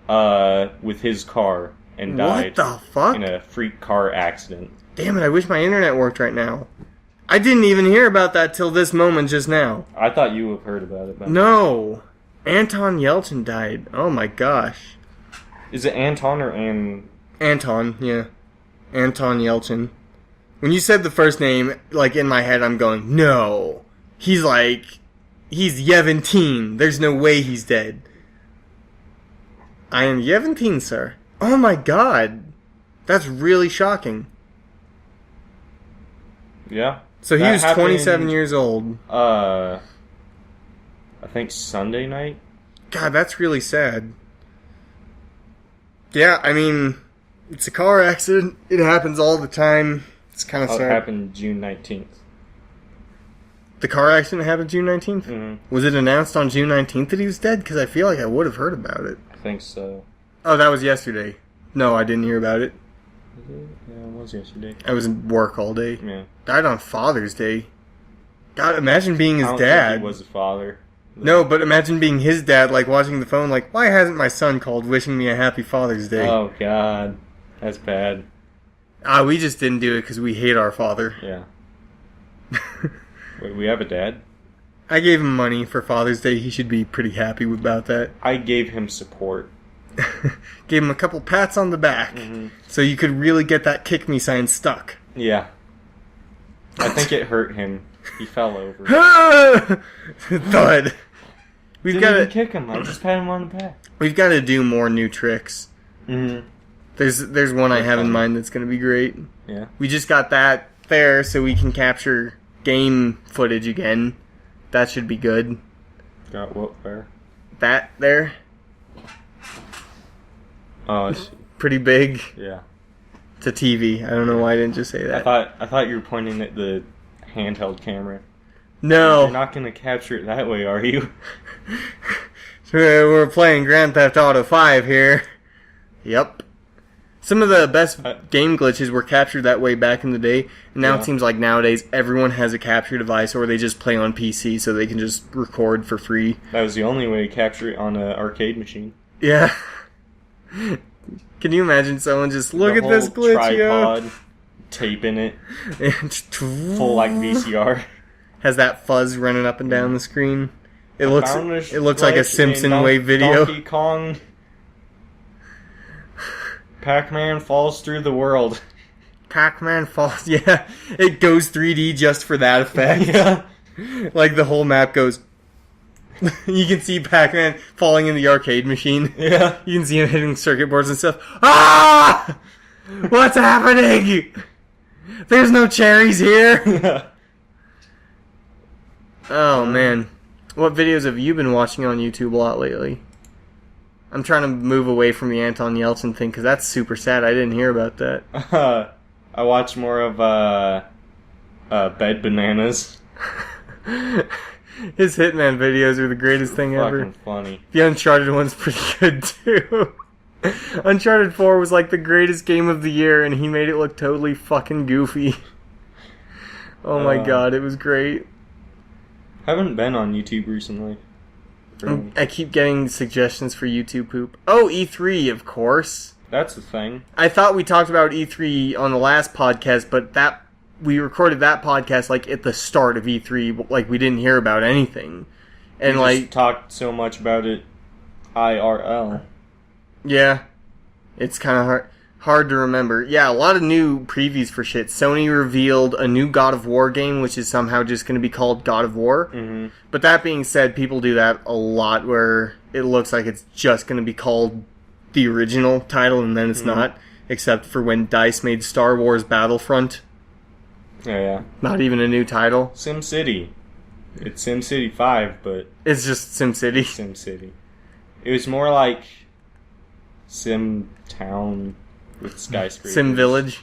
with his car and died. What the fuck? In a freak car accident. Damn it, I wish my internet worked right now. I didn't even hear about that till this moment just now. I thought you would have heard about it. But No. Anton Yelchin died. Oh my gosh. Is it Anton or Anton, yeah. Anton Yelchin. When you said the first name, like in my head, I'm going, no. He's Yeventine. There's no way he's dead. I am Yeventine, sir. Oh my god. That's really shocking. Yeah. So he That was happened, 27 years old. I think Sunday night. God, that's really sad. Yeah, I mean, it's a car accident. It happens all the time. It's kind of sad. It happened June 19th. The car accident happened June 19th? Mm-hmm. Was it announced on June 19th that he was dead? Because I feel like I would have heard about it. I think so. Oh, that was yesterday. No, I didn't hear about it. Was it? Yeah, it was yesterday. I was in work all day. Yeah. Died on Father's Day. God, imagine being his I don't dad. think he was a father. No, but imagine being his dad, like watching the phone, like, why hasn't my son called wishing me a happy Father's Day? Oh, God. That's bad. We just didn't do it because we hate our father. Yeah. Wait, we have a dad? I gave him money for Father's Day. He should be pretty happy about that. I gave him support. Gave him a couple pats on the back. Mm-hmm. So you could really get that kick me sign stuck. Yeah. I think it hurt him. He fell over. Thud. We've Didn't got even to kick him. I just pat him on the back. We've got to do more new tricks. Mm-hmm. There's one I have in mind that's going to be great. Yeah. We just got that there so we can capture game footage again. That should be good. Got what there? That there. Oh, I see. Pretty big. Yeah. It's a TV. I don't know why I didn't just say that. I thought you were pointing at the handheld camera. No. You're not going to capture it that way, are you? We're playing Grand Theft Auto 5 here. Yep. Some of the best game glitches were captured that way back in the day. And now it seems like nowadays everyone has a capture device or they just play on PC so they can just record for free. That was the only way to capture it on an arcade machine. Yeah. Can you imagine someone just look at this glitch, tripod, tape in it, full like VCR. Has that fuzz running up and down the screen. It looks like a Simpson in Wave video. Donkey Kong. Pac-Man falls through the world. Pac-Man falls. Yeah, it goes 3D just for that effect. Yeah. Like the whole map goes. You can see Pac-Man falling in the arcade machine. Yeah. You can see him hitting circuit boards and stuff. Ah! What's happening? There's no cherries here. Oh, man. What videos have you been watching on YouTube a lot lately? I'm trying to move away from the Anton Yelchin thing because that's super sad. I didn't hear about that. I watch more of Bed Bananas. His Hitman videos are the greatest thing ever. Fucking funny. The Uncharted one's pretty good too. Uncharted 4 was like the greatest game of the year and he made it look totally fucking goofy. Oh my god, it was great. Haven't been on YouTube recently. I keep getting suggestions for YouTube poop. Oh, E3, of course. That's the thing. I thought we talked about E3 on the last podcast, but that we recorded that podcast like at the start of E3, like we didn't hear about anything, and We like just talked so much about it IRL. yeah, it's kind of hard to remember. Yeah, a lot of new previews for shit. Sony revealed a new God of War game, which is somehow just going to be called God of War. Mm-hmm. But that being said, people do that a lot where it looks like it's just going to be called the original title, and then it's not, except for when DICE made Star Wars Battlefront. Yeah. Not even a new title. SimCity. It's SimCity 5, but It's just SimCity. SimCity. It was more like Sim Town with skyscrapers. Sim Village.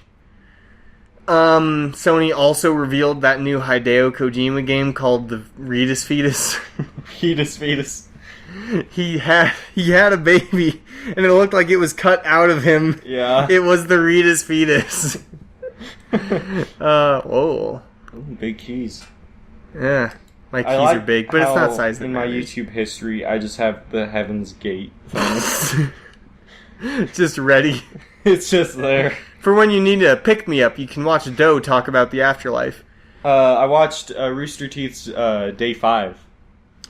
Sony also revealed that new Hideo Kojima game called the Redis Fetus. Fetus. He had a baby, and it looked like it was cut out of him. Yeah. It was the Redis Fetus. Whoa. Ooh, big keys. Yeah. My keys I like are big, but it's not size that in my matters. YouTube history, I just have the Heaven's Gate thing. Just ready. It's just there. For when you need a pick-me-up, you can watch Doe talk about the afterlife. I watched Rooster Teeth's Day 5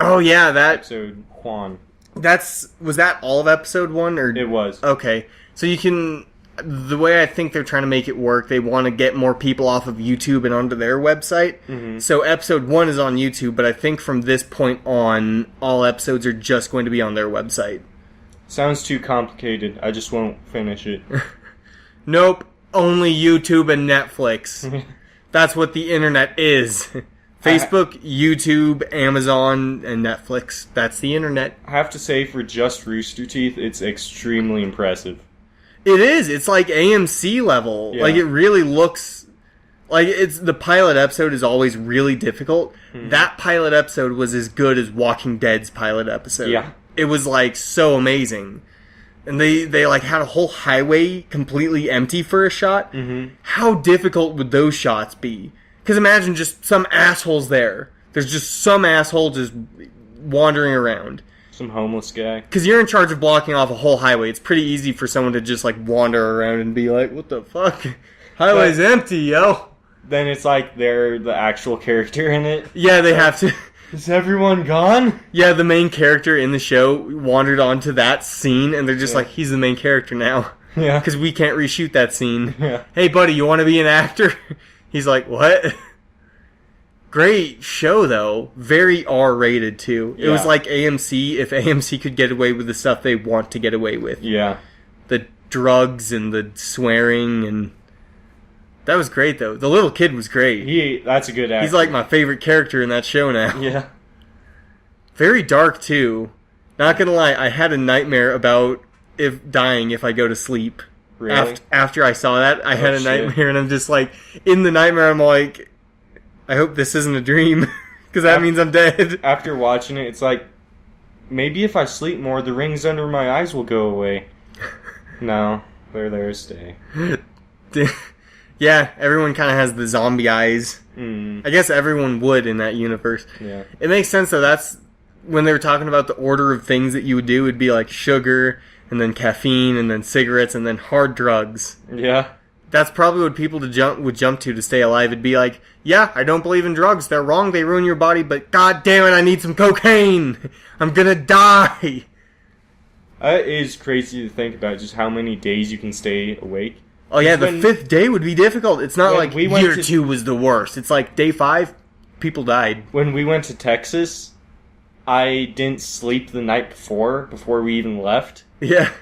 Oh, yeah, that... episode, Juan. Was that all of episode 1? Or It was. Okay. So you can... The way I think they're trying to make it work, they want to get more people off of YouTube and onto their website. Mm-hmm. So episode 1 is on YouTube, but I think from this point on, all episodes are just going to be on their website. Sounds too complicated. I just won't finish it. Nope. Only YouTube and Netflix. That's what the internet is. Facebook, YouTube, Amazon, and Netflix. That's the internet. I have to say, for just Rooster Teeth, it's extremely impressive. It is. It's like AMC level. Yeah. Like, it really looks... Like, the pilot episode is always really difficult. That pilot episode was as good as Walking Dead's pilot episode. Yeah. It was, like, so amazing. And they like, had a whole highway completely empty for a shot. Mm-hmm. How difficult would those shots be? Because imagine just some assholes there. There's just some asshole just wandering around. Some homeless guy. Because you're in charge of blocking off a whole highway. It's pretty easy for someone to just, like, wander around and be like, what the fuck? Highway's empty, yo. Then it's like they're the actual character in it. Yeah, they have to... Is everyone gone? Yeah, the main character in the show wandered onto that scene, and they're just like, he's the main character now. Yeah. Because we can't reshoot that scene. Yeah. Hey, buddy, you want to be an actor? He's like, what? Great show, though. Very R-rated, too. It was Yeah. like AMC, if AMC could get away with the stuff they want to get away with. Yeah. The drugs and the swearing, and... That was great, though. The little kid was great. That's a good actor. He's like my favorite character in that show now. Yeah. Very dark, too. Not gonna lie, I had a nightmare about dying if I go to sleep. Really? After I saw that, I had a shit. nightmare, and I'm just like, in the nightmare, I'm like, I hope this isn't a dream, because that means I'm dead. After watching it, it's like, maybe if I sleep more, the rings under my eyes will go away. No, they're there to stay. Yeah, everyone kind of has the zombie eyes. Mm. I guess everyone would in that universe. Yeah. It makes sense, though. That's when they were talking about the order of things that you would do. It'd be like sugar, and then caffeine, and then cigarettes, and then hard drugs. Yeah. That's probably what people would jump to stay alive. It'd be like, yeah, I don't believe in drugs. They're wrong. They ruin your body. But god damn it, I need some cocaine. I'm gonna die. It is crazy to think about just how many days you can stay awake. Oh yeah, the When- 5th day would be difficult. It's not when like we went year to- 2 was the worst. It's like day 5, people died. When we went to Texas, I didn't sleep the night before we even left. Yeah.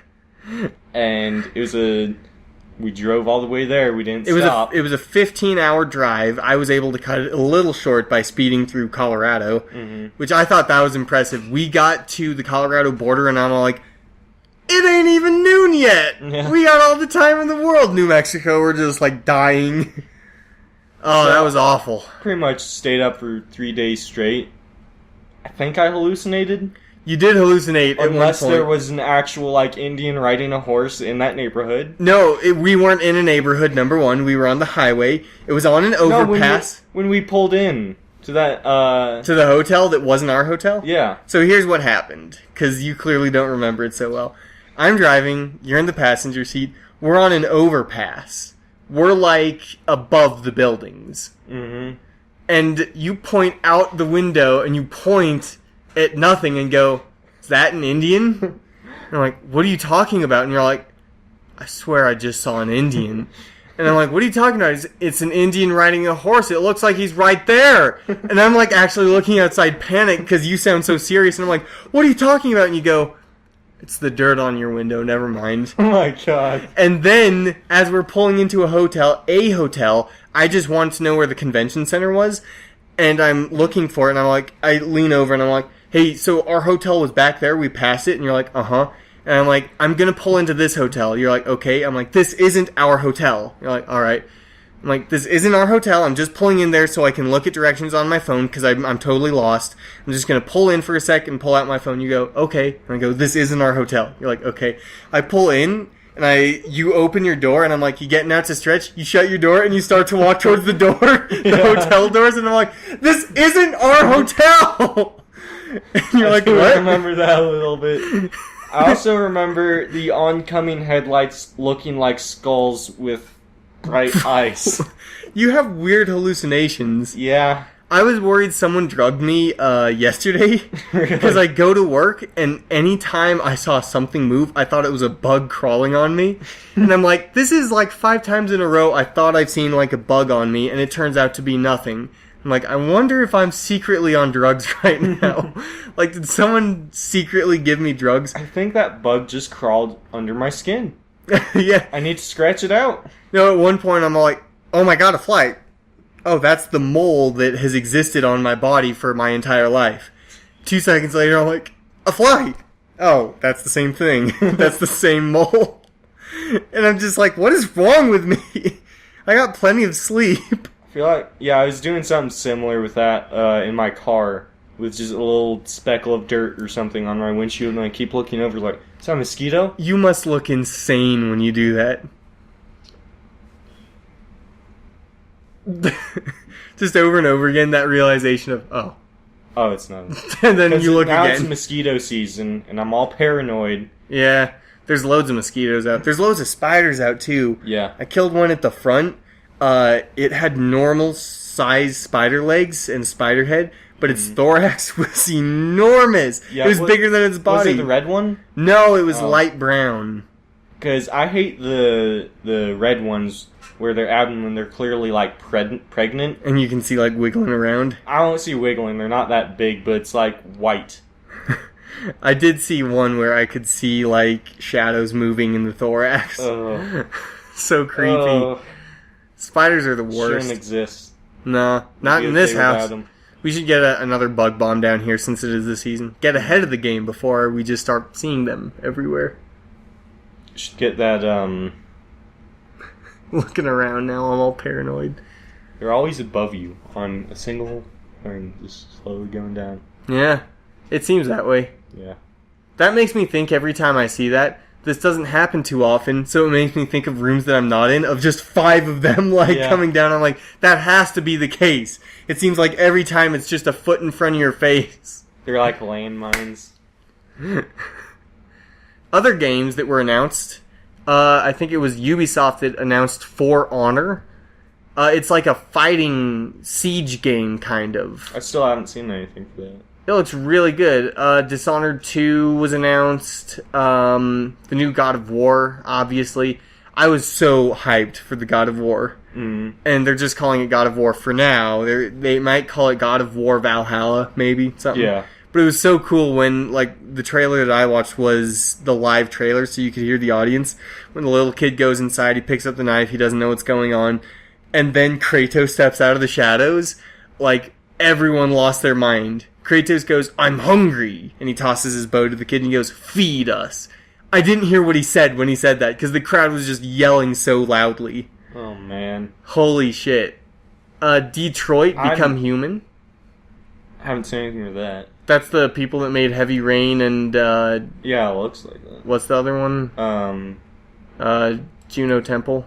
And we drove all the way there. We didn't stop. It was a 15-hour drive. I was able to cut it a little short by speeding through Colorado, which I thought that was impressive. We got to the Colorado border, and I'm all like, it ain't even noon yet! Yeah. We got all the time in the world, New Mexico. We're just, like, dying. Oh, that was awful. Pretty much stayed up for 3 days straight. I think I hallucinated. You did hallucinate at one Unless point. there was an actual, like, Indian riding a horse in that neighborhood. No, we weren't in a neighborhood, number one. We were on the highway. It was on an overpass. When we pulled in to that, to the hotel that wasn't our hotel? yeah. So here's what happened, because you clearly don't remember it so well. I'm driving, you're in the passenger seat, we're on an overpass. we're like above the buildings. Mm-hmm. And you point out the window and you point at nothing and go, "Is that an Indian?" And I'm like, "What are you talking about?" And you're like, "I swear I just saw an Indian." And I'm like, "What are you talking about?" It's an Indian riding a horse. It looks like he's right there. And I'm like actually looking outside panic because you sound so serious. And I'm like, "What are you talking about?" And you go, "It's the dirt on your window. Never mind." Oh my god. And then, as we're pulling into a hotel, I just wanted to know where the convention center was. And I'm looking for it. And I'm like, I lean over and I'm like, "Hey, so our hotel was back there. We passed it." And you're like, "Uh-huh." And I'm like, "I'm going to pull into this hotel." You're like, "Okay." I'm like, "This isn't our hotel." You're like, "All right." I'm like, "This isn't our hotel. I'm just pulling in there so I can look at directions on my phone because I'm totally lost. I'm just going to pull in for a sec and pull out my phone." You go, "Okay." And I go, "This isn't our hotel." You're like, "Okay." I pull in and you open your door and I'm like, "You getting out to stretch?" You shut your door and you start to walk towards the door, the hotel doors. And I'm like, "This isn't our hotel." And you're like, "What?" I remember that a little bit. I also remember the oncoming headlights looking like skulls with bright eyes. You have weird hallucinations. Yeah. I was worried someone drugged me yesterday because I go to work and anytime I saw something move, I thought it was a bug crawling on me. And I'm like, this is like 5 times in a row I thought I've seen like a bug on me and it turns out to be nothing. I'm like, I wonder if I'm secretly on drugs right now. Like, did someone secretly give me drugs? I think that bug just crawled under my skin. Yeah. I need to scratch it out. No, at one point I'm all like, "Oh my god, a fly. Oh, that's the mole that has existed on my body for my entire life." 2 seconds later, I'm like, "A fly. Oh, that's the same thing. That's the same mole." And I'm just like, what is wrong with me? I got plenty of sleep. I feel like, yeah, I was doing something similar with that in my car, with just a little speckle of dirt or something on my windshield, and I keep looking over like, is that a mosquito? You must look insane when you do that. Just over and over again, that realization of, oh, it's not. And then you look now again. It's mosquito season, and I'm all paranoid. Yeah, there's loads of mosquitoes out. There's loads of spiders out, too. Yeah. I killed one at the front. It had normal size spider legs and spider head, but its thorax was enormous. Yeah, it was bigger than its body. Was it the red one? No, it was light brown. Because I hate the red ones where their abdomen, they're clearly like pregnant. And you can see like wiggling around. I don't see wiggling, they're not that big, but it's like white. I did see one where I could see like shadows moving in the thorax. So creepy. Spiders are the worst. Shouldn't exist. No, not in this house. We should get another bug bomb down here since it is the season. Get ahead of the game before we just start seeing them everywhere. Should get that, Looking around now, I'm all paranoid. They're always above you on a single, or just slowly going down. Yeah, it seems that way. Yeah. That makes me think every time I see that, this doesn't happen too often, so it makes me think of rooms that I'm not in, of just 5 of them, coming down. I'm like, that has to be the case. It seems like every time it's just a foot in front of your face. They're like landmines. Other games that were announced, I think it was Ubisoft that announced For Honor. It's like a fighting siege game, kind of. I still haven't seen anything for that. It looks really good. Dishonored 2 was announced. The new God of War, obviously. I was so hyped for the God of War. Mm. And they're just calling it God of War for now. They might call it God of War Valhalla, maybe. Something. Yeah. But it was so cool when, like, the trailer that I watched was the live trailer, so you could hear the audience. When the little kid goes inside, he picks up the knife, he doesn't know what's going on. And then Kratos steps out of the shadows. Like, everyone lost their mind. Kratos goes, "I'm hungry," and he tosses his bow to the kid and he goes, "Feed us." I didn't hear what he said when he said that, because the crowd was just yelling so loudly. Oh, man. Holy shit. Detroit Become Human. I haven't seen anything with that. That's the people that made Heavy Rain and, yeah, it looks like that. what's the other one? Juno Temple.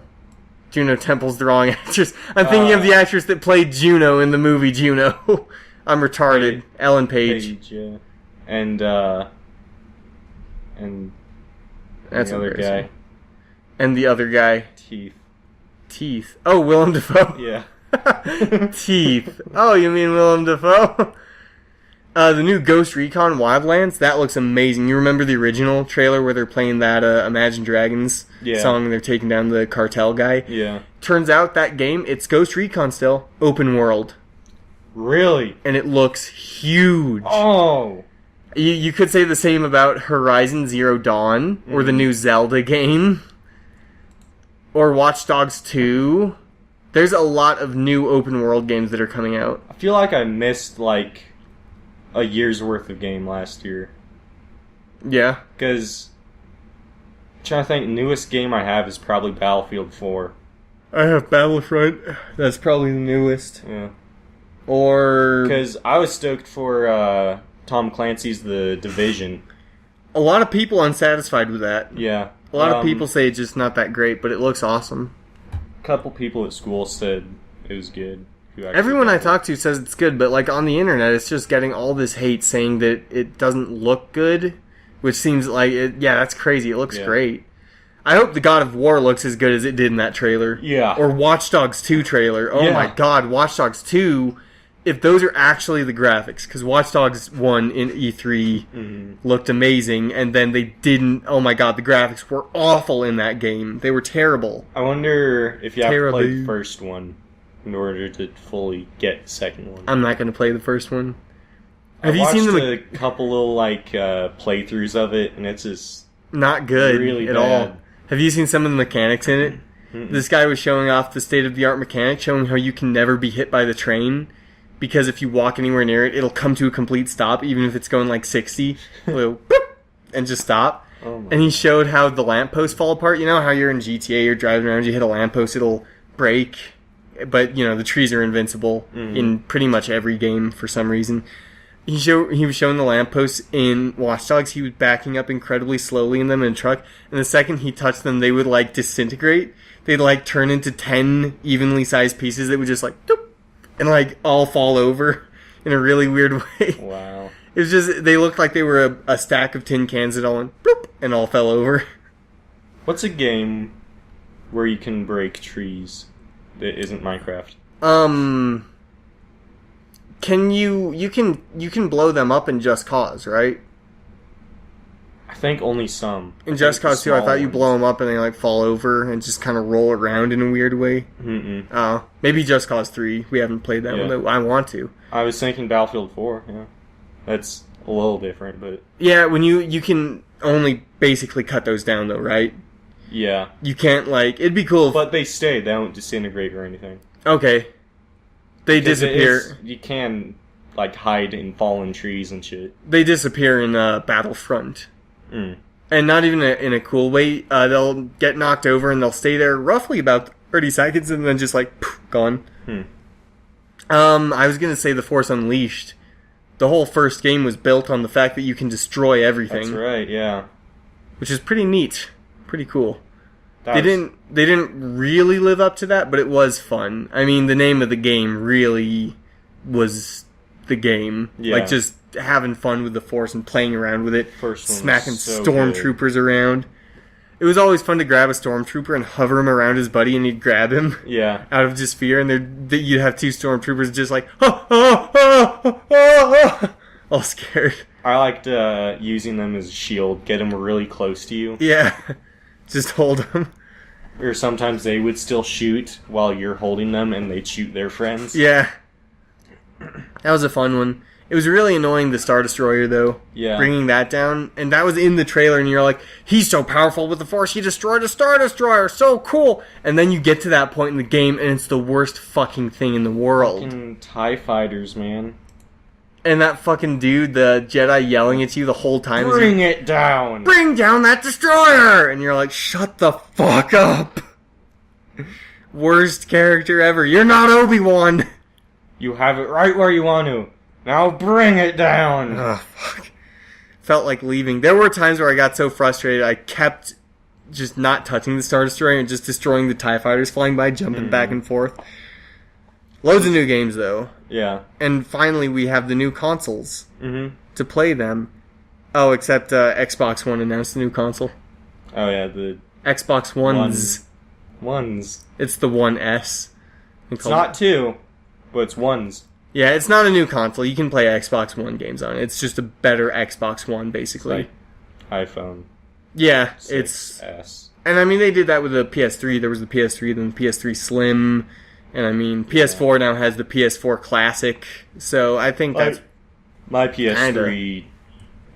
Juno Temple's the wrong actress. I'm thinking of the actress that played Juno in the movie Juno. I'm retarded. Ellen Page. Yeah. And That's the other guy. And the other guy. Teeth. Teeth. Oh, Willem Dafoe. Yeah. Teeth. Oh, you mean Willem Dafoe? The new Ghost Recon Wildlands, that looks amazing. You remember the original trailer where they're playing that Imagine Dragons song and they're taking down the cartel guy? Yeah. Turns out that game, it's Ghost Recon still, open world. Really? And it looks huge. Oh! You could say the same about Horizon Zero Dawn, or the new Zelda game, or Watch Dogs 2. There's a lot of new open world games that are coming out. I feel like I missed, like, a year's worth of game last year. Yeah. Because, I'm trying to think, the newest game I have is probably Battlefield 4. I have Battlefront. That's probably the newest. Yeah. Or... Because I was stoked for Tom Clancy's The Division. A lot of people unsatisfied with that. Yeah. A lot of people say it's just not that great, but it looks awesome. A couple people at school said it was good. Everyone I talk to says it's good, but like on the internet, it's just getting all this hate saying that it doesn't look good, which seems like, that's crazy. It looks great. I hope the God of War looks as good as it did in that trailer. Yeah. Or Watch Dogs 2 trailer. Oh my god, Watch Dogs 2, if those are actually the graphics, because Watch Dogs 1 in E3 looked amazing, and then they didn't, oh my god, the graphics were awful in that game. They were terrible. I wonder if you have to play the first one in order to fully get the second one. I'm not going to play the first one. Have you seen a couple little playthroughs of it, and it's just not good really at bad. all. Have you seen some of the mechanics in it? This guy was showing off the state-of-the-art mechanics, showing how you can never be hit by the train, because if you walk anywhere near it, it'll come to a complete stop, even if it's going like 60. It'll boop, and just stop. And he showed how the lampposts fall apart. You know how you're in GTA, you're driving around, you hit a lamppost, it'll break. But, you know, the trees are invincible in pretty much every game for some reason. He was showing the lampposts in Watch Dogs. He was backing up incredibly slowly in them in a truck. And the second he touched them, they would, like, disintegrate. They'd, like, turn into 10 evenly sized pieces that would just, like, doop, and, like, all fall over in a really weird way. Wow. It was just, they looked like they were a stack of tin cans that all went bloop, and all fell over. What's a game where you can break trees that isn't Minecraft? Can you can blow them up in Just Cause, right? I think only some. In Just Cause 2, I thought you blow them up and they like fall over and just kind of roll around in a weird way. Oh, maybe Just Cause 3. We haven't played that one. Though. I want to. I was thinking Battlefield 4. Yeah, that's a little different, but yeah, when you can only basically cut those down though, right? Yeah. You can't it'd be cool. But they stay. They don't disintegrate or anything. Okay. They disappear. You can hide in fallen trees and shit. They disappear in Battlefront. And not even in a cool way. They'll get knocked over and they'll stay there roughly about 30 seconds and then just poof, gone. I was going to say The Force Unleashed. The whole first game was built on the fact that you can destroy everything. That's right, yeah. Which is pretty neat. Pretty cool. They didn't really live up to that, but it was fun. I mean, the name of the game really was the game. Yeah. Just having fun with the Force and playing around with it. First one smacking was so stormtroopers around. It was always fun to grab a stormtrooper and hover him around his buddy, and he'd grab him. Yeah. Out of just fear, and you'd have two stormtroopers just all scared. I liked using them as a shield, get them really close to you. Yeah. Just hold them. Or sometimes they would still shoot while you're holding them, and they'd shoot their friends. Yeah. That was a fun one. It was really annoying, the Star Destroyer, though. Yeah. Bringing that down. And that was in the trailer, and you're like, he's so powerful with the Force, he destroyed a Star Destroyer, so cool! And then you get to that point in the game, and it's the worst fucking thing in the world. Fucking TIE fighters, man. And that fucking dude, the Jedi yelling at you the whole time. Bring it down! Bring down that destroyer! And you're like, shut the fuck up! Worst character ever. You're not Obi-Wan! You have it right where you want to. Now bring it down! Oh, fuck. Felt like leaving. There were times where I got so frustrated, I kept just not touching the Star Destroyer and just destroying the TIE fighters flying by, jumping back and forth. Loads of new games, though. Yeah. And finally, we have the new consoles to play them. Oh, except Xbox One announced a new console. Oh, yeah, the Xbox Ones. Ones. It's the One S. It's not 2, but it's ones. Yeah, it's not a new console. You can play Xbox One games on it. It's just a better Xbox One, basically. Like iPhone. Yeah, 6S. And I mean, they did that with the PS3. There was the PS3, then the PS3 Slim. And I mean, PS4 now has the PS4 Classic. So I think that's... My PS3...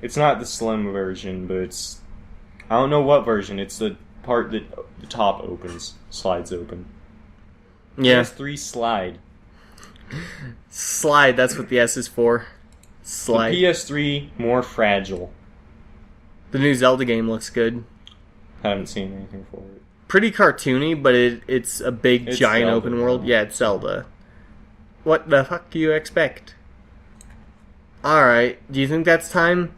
It's not the Slim version, but it's... I don't know what version. It's the part that the top opens. Slides open. Yeah. PS3 Slide. Slide, that's what the S is for. Slide. The PS3 more fragile. The new Zelda game looks good. Haven't seen anything for it. Pretty cartoony, but it's a big, giant Zelda, open world. though. Yeah, it's Zelda. What the fuck do you expect? Alright, do you think that's time?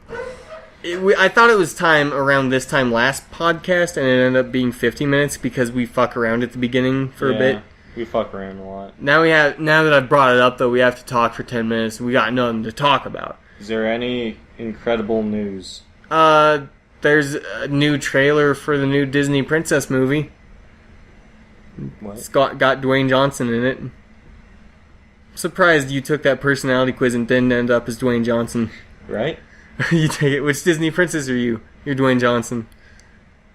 I thought it was time around this time last podcast, and it ended up being 50 minutes because we fuck around at the beginning for a bit. We fuck around a lot. Now that I've brought it up, though, we have to talk for 10 minutes. We got nothing to talk about. Is there any incredible news? There's a new trailer for the new Disney Princess movie. What? It's got Dwayne Johnson in it. I'm surprised you took that personality quiz and didn't end up as Dwayne Johnson. Right? You take it. Which Disney princess are you? You're Dwayne Johnson.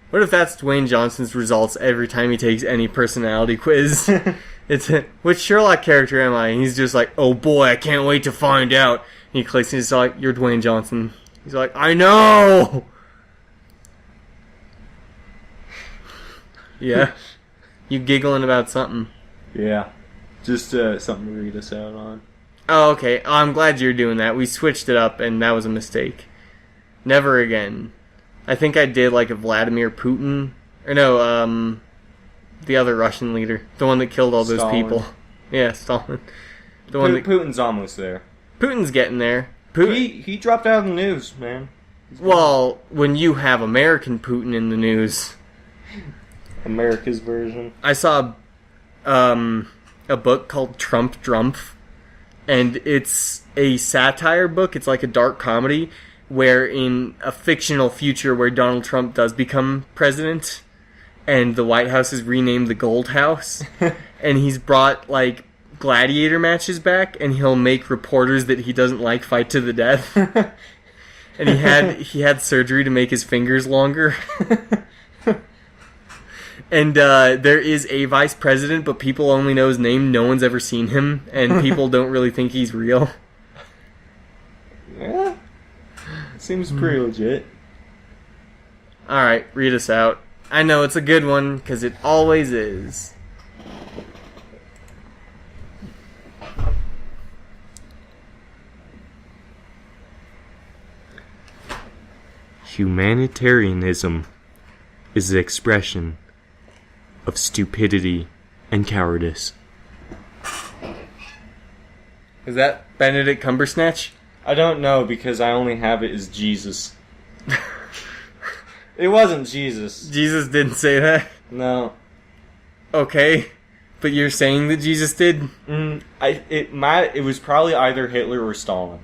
What if that's Dwayne Johnson's results every time he takes any personality quiz? It's which Sherlock character am I? And he's just like, oh boy, I can't wait to find out. And he clicks and he's like, you're Dwayne Johnson. He's like, I know! Yeah. You giggling about something. Yeah. Just something to read us out on. Oh, okay. Oh, I'm glad you're doing that. We switched it up, and that was a mistake. Never again. I think I did like a Vladimir Putin. Or no, the other Russian leader. The one that killed all those Stalin. people. Yeah, Stalin. The one that... Putin's almost there. Putin's getting there. Putin... He dropped out of the news, man. Well, when you have American Putin in the news... America's version. I saw a book called Trump Drumpf, and it's a satire book. It's like a dark comedy where in a fictional future where Donald Trump does become president and the White House is renamed the Gold House and he's brought like gladiator matches back and he'll make reporters that he doesn't like fight to the death. And he had surgery to make his fingers longer. And there is a vice president, but people only know his name. No one's ever seen him, and people don't really think he's real. Yeah. Seems pretty legit. Alright, read us out. I know, it's a good one, because it always is. Humanitarianism is the expression of stupidity and cowardice. Is that Benedict Cumbersnatch? I don't know because I only have it as Jesus. It wasn't Jesus. Jesus didn't say that? No. Okay. But you're saying that Jesus did? It was probably either Hitler or Stalin.